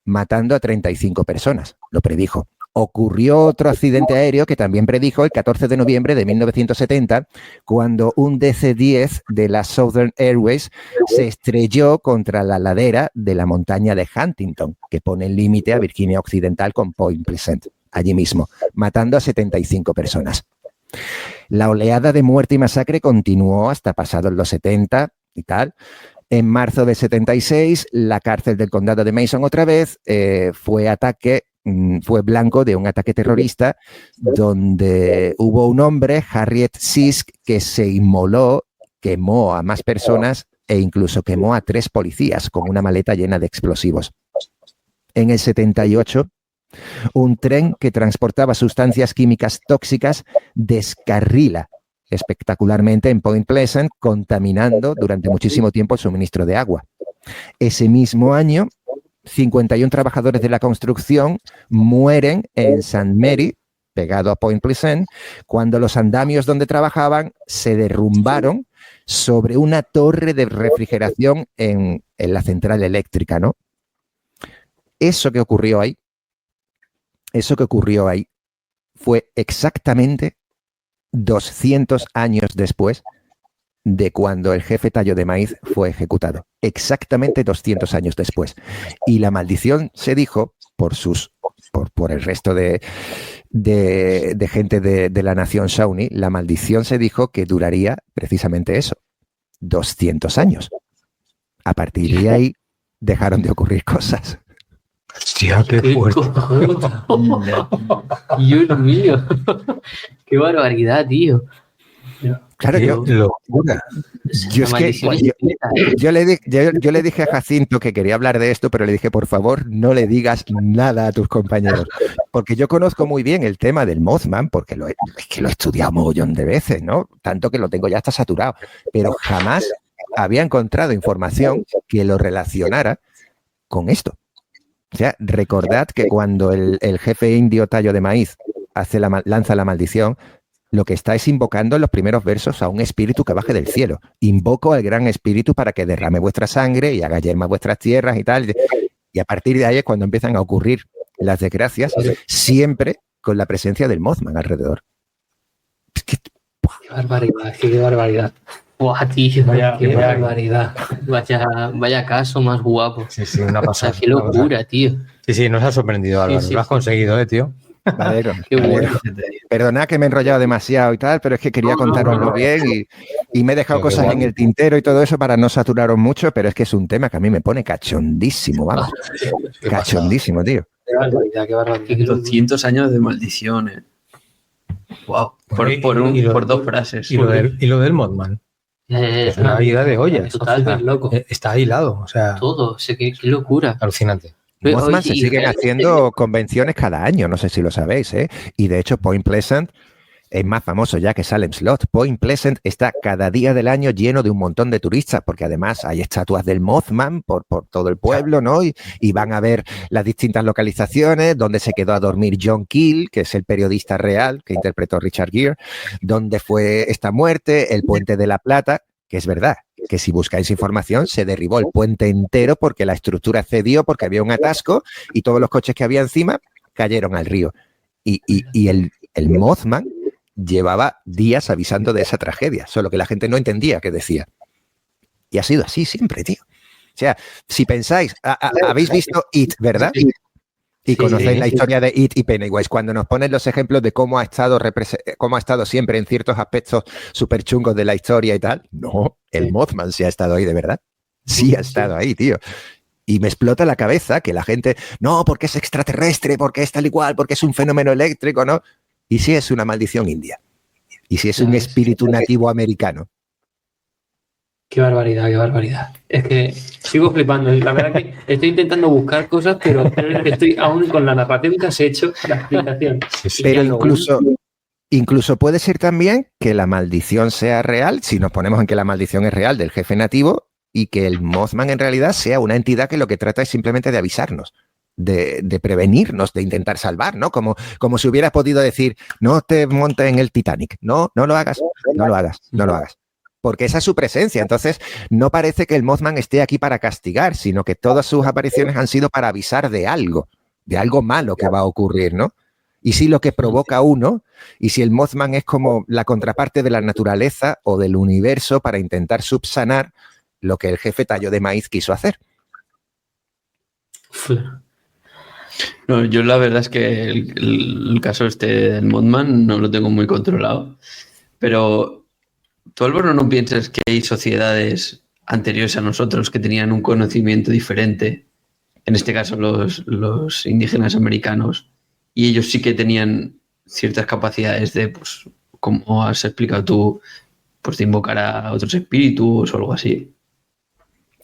D: matando a 35 personas. Lo predijo. Ocurrió otro accidente aéreo que también predijo el 14 de noviembre de 1970, cuando un DC-10 de la Southern Airways se estrelló contra la ladera de la montaña de Huntington, que pone el límite a Virginia Occidental con Point Pleasant, allí mismo, matando a 75 personas. La oleada de muerte y masacre continuó hasta pasados los 70 y tal. En marzo de 76, la cárcel del condado de Mason otra vez fue blanco de un ataque terrorista donde hubo un hombre, Harriet Sisk, que se inmoló, quemó a más personas e incluso quemó a 3 policías con una maleta llena de explosivos. En el 78, un tren que transportaba sustancias químicas tóxicas descarrila espectacularmente en Point Pleasant, contaminando durante muchísimo tiempo el suministro de agua. Ese mismo año, 51 trabajadores de la construcción mueren en St. Mary, pegado a Point Pleasant, cuando los andamios donde trabajaban se derrumbaron sobre una torre de refrigeración en la central eléctrica, ¿no? Eso que ocurrió ahí fue exactamente 200 años después de cuando el jefe Tallo de Maíz fue ejecutado. Exactamente 200 años después. Y la maldición se dijo por el resto de gente de la nación Shawnee, la maldición se dijo que duraría precisamente eso, 200 años. A partir de ahí dejaron de ocurrir cosas.
B: Hostia, qué fuerte.
A: Dios mío. Qué barbaridad, tío.
D: Claro, yo le dije a Jacinto que quería hablar de esto, pero le dije, por favor, no le digas nada a tus compañeros, porque yo conozco muy bien el tema del Mothman, porque es que lo he estudiado un mogollón de veces, ¿no? Tanto que lo tengo ya hasta saturado, pero jamás había encontrado información que lo relacionara con esto. O sea, recordad que cuando el jefe indio Tallo de Maíz lanza la maldición, lo que está es invocando en los primeros versos a un espíritu que baje del cielo. Invoco al gran espíritu para que derrame vuestra sangre y haga yermas vuestras tierras y tal. Y a partir de ahí es cuando empiezan a ocurrir las desgracias, siempre con la presencia del Mothman alrededor.
C: Qué barbaridad, qué barbaridad.
A: Buah, tío, qué barbaridad. Vaya caso más guapo.
B: Sí, una pasada.
A: O sea, qué locura, tío.
B: Sí, nos ha sorprendido, Álvaro.
A: Sí.
B: Lo has conseguido, tío.
D: Valero.
A: Qué bueno.
D: Perdonad que me he enrollado demasiado y tal, pero es que quería contároslo bien y me he dejado cosas en el tintero y todo eso para no saturaros mucho, pero es que es un tema que a mí me pone cachondísimo, vamos. Cachondísimo, tío.
C: Qué barbaridad, qué barbaridad.
E: 200 años de maldiciones. Wow. Por 2 frases.
B: Y lo del Mothman. Es una vida de olla.
C: Totalmente loco.
B: Está hilado, o sea.
A: Todo, qué locura.
B: Alucinante.
D: Mothman se siguen haciendo convenciones cada año, no sé si lo sabéis, ¿eh? Y de hecho Point Pleasant es más famoso ya que Salem Slot. Point Pleasant está cada día del año lleno de un montón de turistas, porque además hay estatuas del Mothman por todo el pueblo, ¿no? Y van a ver las distintas localizaciones, donde se quedó a dormir John Keel, que es el periodista real que interpretó Richard Gere, donde fue esta muerte, el Puente de la Plata, que es verdad, que si buscáis información se derribó el puente entero porque la estructura cedió, porque había un atasco y todos los coches que había encima cayeron al río. Y el Mothman llevaba días avisando de esa tragedia, solo que la gente no entendía qué decía. Y ha sido así siempre, tío. O sea, si pensáis, habéis visto It, ¿verdad? Y conocéis la historia de It y Pennywise, cuando nos ponen los ejemplos de cómo ha estado siempre en ciertos aspectos súper chungos de la historia y tal. No, el Mothman sí ha estado ahí de verdad. Sí ha estado ahí, tío. Y me explota la cabeza que la gente, no, porque es extraterrestre, porque es tal y cual, porque es un fenómeno eléctrico, ¿no? ¿Y si es una maldición india? ¿Y si es un espíritu nativo americano?
C: Qué barbaridad, qué barbaridad. Es que sigo flipando. La verdad que estoy intentando buscar cosas, pero estoy aún con la narración que has hecho, la explicación.
D: Pero incluso puede ser también que la maldición sea real, si nos ponemos en que la maldición es real del jefe nativo, y que el Mothman en realidad sea una entidad que lo que trata es simplemente de avisarnos, de prevenirnos, de intentar salvar, ¿no? Como si hubieras podido decir, no te montes en el Titanic, no lo hagas, no lo hagas, no lo hagas. Porque esa es su presencia. Entonces, no parece que el Mothman esté aquí para castigar, sino que todas sus apariciones han sido para avisar de algo malo que va a ocurrir, ¿no? Y si lo que provoca uno, y si el Mothman es como la contraparte de la naturaleza o del universo para intentar subsanar lo que el jefe Tallo de Maíz quiso hacer.
E: No, yo la verdad es que el caso del Mothman no lo tengo muy controlado, pero tú, Álvaro, no piensas que hay sociedades anteriores a nosotros que tenían un conocimiento diferente, en este caso los indígenas americanos, y ellos sí que tenían ciertas capacidades de, pues, como has explicado tú, pues de invocar a otros espíritus o algo así?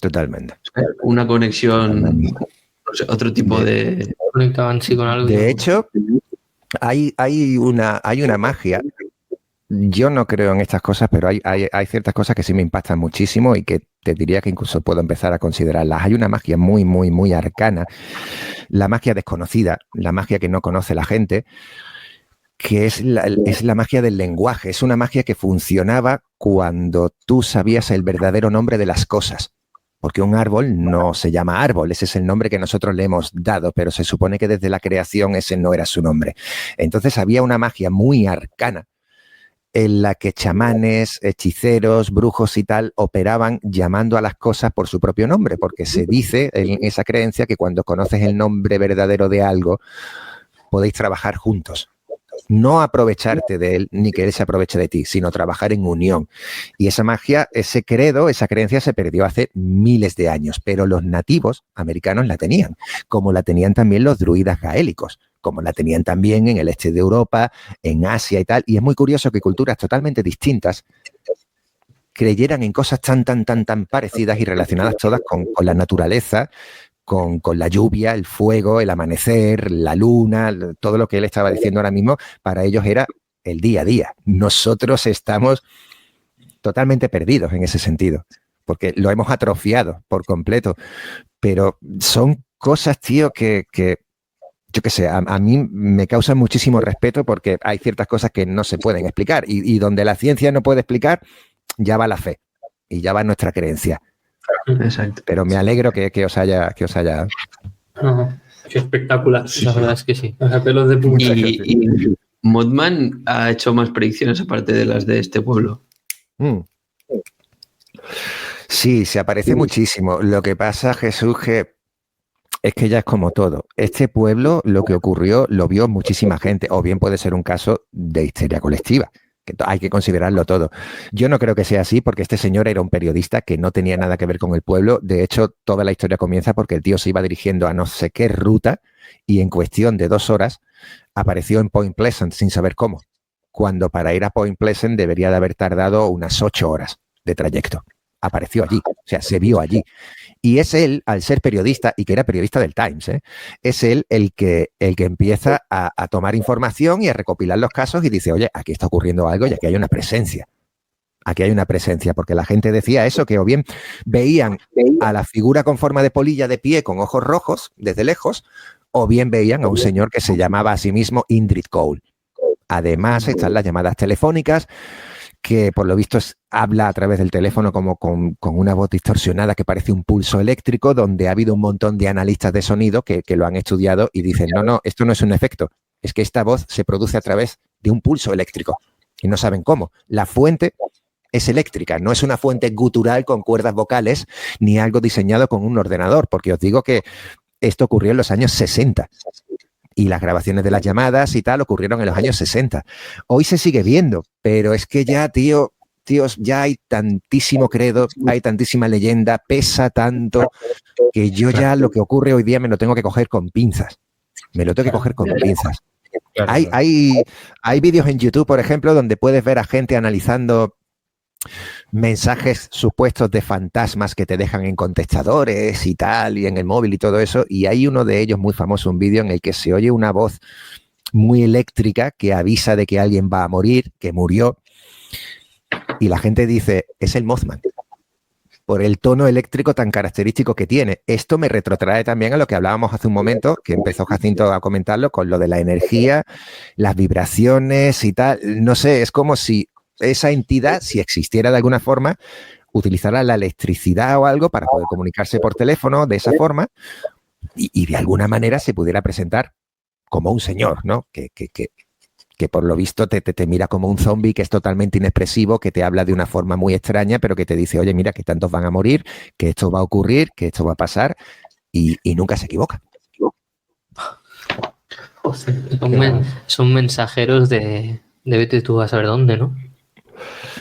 D: Totalmente.
E: Una conexión, no sé, otro tipo de...
A: Conectaban sí con algo.
D: De hecho, hay una magia. Yo no creo en estas cosas, pero hay ciertas cosas que sí me impactan muchísimo y que te diría que incluso puedo empezar a considerarlas. Hay una magia muy, muy, muy arcana, la magia desconocida, la magia que no conoce la gente, que es la magia del lenguaje. Es una magia que funcionaba cuando tú sabías el verdadero nombre de las cosas. Porque un árbol no se llama árbol, ese es el nombre que nosotros le hemos dado, pero se supone que desde la creación ese no era su nombre. Entonces había una magia muy arcana en la que chamanes, hechiceros, brujos y tal operaban llamando a las cosas por su propio nombre, porque se dice en esa creencia que cuando conoces el nombre verdadero de algo, podéis trabajar juntos. No aprovecharte de él, ni que él se aproveche de ti, sino trabajar en unión. Y esa magia, ese credo, esa creencia se perdió hace miles de años, pero los nativos americanos la tenían, como la tenían también los druidas gaélicos, como la tenían también en el este de Europa, en Asia y tal. Y es muy curioso que culturas totalmente distintas creyeran en cosas tan parecidas y relacionadas todas con la naturaleza, con la lluvia, el fuego, el amanecer, la luna, todo lo que él estaba diciendo ahora mismo, para ellos era el día a día. Nosotros estamos totalmente perdidos en ese sentido, porque lo hemos atrofiado por completo. Pero son cosas, tío, que yo qué sé, a mí me causan muchísimo respeto porque hay ciertas cosas que no se pueden explicar y donde la ciencia no puede explicar, ya va la fe y ya va nuestra creencia.
E: Exacto.
D: Pero me alegro que os haya...
C: Qué espectacular.
A: Sí, la verdad es que sí.
C: O sea, pelos de punta.
E: Y Mothman ha hecho más predicciones aparte de las de este pueblo.
D: Sí, se aparece muchísimo. Lo que pasa, Jesús, que es que ya es como todo. Este pueblo, lo que ocurrió, lo vio muchísima gente, o bien puede ser un caso de histeria colectiva. Que hay que considerarlo todo. Yo no creo que sea así porque este señor era un periodista que no tenía nada que ver con el pueblo. De hecho, toda la historia comienza porque el tío se iba dirigiendo a no sé qué ruta y en cuestión de 2 horas apareció en Point Pleasant sin saber cómo. Cuando para ir a Point Pleasant debería de haber tardado unas 8 horas de trayecto. Apareció allí, o sea, se vio allí. Y es él, al ser periodista, y que era periodista del Times, es él el que empieza a tomar información y a recopilar los casos y dice, oye, aquí está ocurriendo algo y aquí hay una presencia. Aquí hay una presencia, porque la gente decía eso, que o bien veían a la figura con forma de polilla de pie con ojos rojos desde lejos, o bien veían a un señor que se llamaba a sí mismo Indrid Cole. Además, están las llamadas telefónicas, que por lo visto habla a través del teléfono como con una voz distorsionada que parece un pulso eléctrico, donde ha habido un montón de analistas de sonido que lo han estudiado y dicen, no, esto no es un efecto, es que esta voz se produce a través de un pulso eléctrico y no saben cómo. La fuente es eléctrica, no es una fuente gutural con cuerdas vocales ni algo diseñado con un ordenador, porque os digo que esto ocurrió en los años 60. Y las grabaciones de las llamadas y tal ocurrieron en los años 60. Hoy se sigue viendo, pero es que ya, tíos, ya hay tantísimo credo, hay tantísima leyenda, pesa tanto, que yo ya lo que ocurre hoy día me lo tengo que coger con pinzas. Me lo tengo que coger con pinzas.
B: Claro,
D: hay vídeos en YouTube, por ejemplo, donde puedes ver a gente analizando mensajes supuestos de fantasmas que te dejan en contestadores y tal, y en el móvil y todo eso, y hay uno de ellos muy famoso, un vídeo en el que se oye una voz muy eléctrica que avisa de que alguien va a morir, que murió, y la gente dice, es el Mothman, por el tono eléctrico tan característico que tiene. Esto me retrotrae también a lo que hablábamos hace un momento, que empezó Jacinto a comentarlo, con lo de la energía, las vibraciones y tal. No sé, es como si esa entidad, si existiera de alguna forma, utilizara la electricidad o algo para poder comunicarse por teléfono de esa forma y de alguna manera se pudiera presentar como un señor, ¿no? Que por lo visto te mira como un zombie, que es totalmente inexpresivo, que te habla de una forma muy extraña, pero que te dice, oye, mira, que tantos van a morir, que esto va a ocurrir, que esto va a pasar, y nunca se equivoca.
A: Son mensajeros de vete tú a saber dónde, ¿no?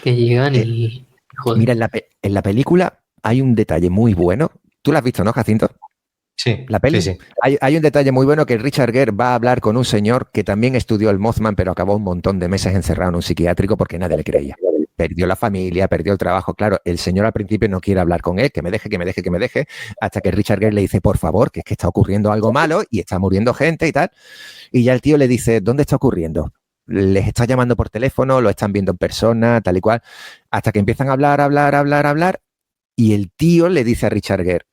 A: Que llegan y... Joder.
D: Mira, en la película hay un detalle muy bueno. ¿Tú la has visto, no, Jacinto?
B: Sí,
D: la peli.
B: Sí.
D: Hay un detalle muy bueno, que Richard Gere va a hablar con un señor que también estudió el Mothman, pero acabó un montón de meses encerrado en un psiquiátrico porque nadie le creía. Perdió la familia, perdió el trabajo. Claro, el señor al principio no quiere hablar con él, que me deje, hasta que Richard Gere le dice, por favor, que es que está ocurriendo algo malo y está muriendo gente y tal. Y ya el tío le dice, ¿dónde está ocurriendo? Les está llamando por teléfono, lo están viendo en persona, tal y cual. Hasta que empiezan a hablar. Y el tío le dice a Richard Gere,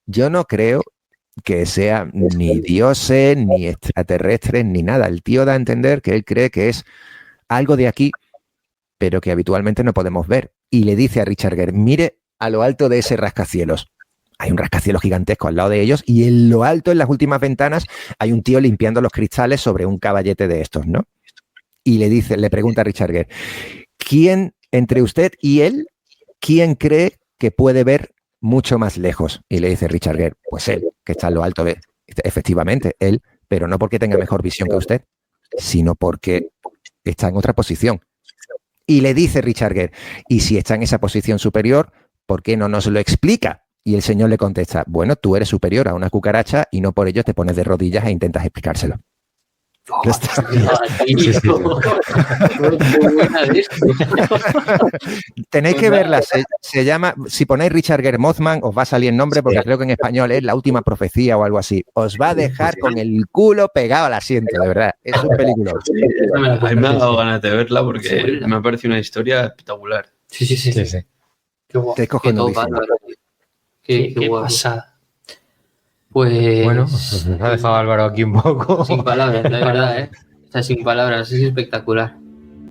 D: yo no creo que sea ni dioses, ni extraterrestres, ni nada. El tío da a entender que él cree que es algo de aquí, pero que habitualmente no podemos ver. Y le dice a Richard Gere, mire a lo alto de ese rascacielos. Hay un rascacielos gigantesco al lado de ellos y en lo alto, en las últimas ventanas, hay un tío limpiando los cristales sobre un caballete de estos, ¿no? Y le pregunta a Richard Gere, ¿quién, entre usted y él, quién cree que puede ver mucho más lejos? Y le dice Richard Gere, pues él, que está en lo alto de... Efectivamente, él, pero no porque tenga mejor visión que usted, sino porque está en otra posición. Y le dice Richard Gere, y si está en esa posición superior, ¿por qué no nos lo explica? Y el señor le contesta, bueno, tú eres superior a una cucaracha y no por ello te pones de rodillas e intentas explicárselo. Tenéis que verla, se llama, si ponéis Richard Gere Mothman os va a salir el nombre, porque creo que en español es La Última Profecía o algo así. Os va a dejar con el culo pegado al asiento, de verdad. Es un película.
E: A mí me ha dado ganas de verla porque me ha parecido una historia espectacular.
A: Sí.
C: Qué guapo.
A: Qué pasada. Pues...
B: Bueno, nos ha dejado Álvaro aquí un poco.
A: Sin palabras, la verdad, ¿eh? O sea, sin palabras, es espectacular.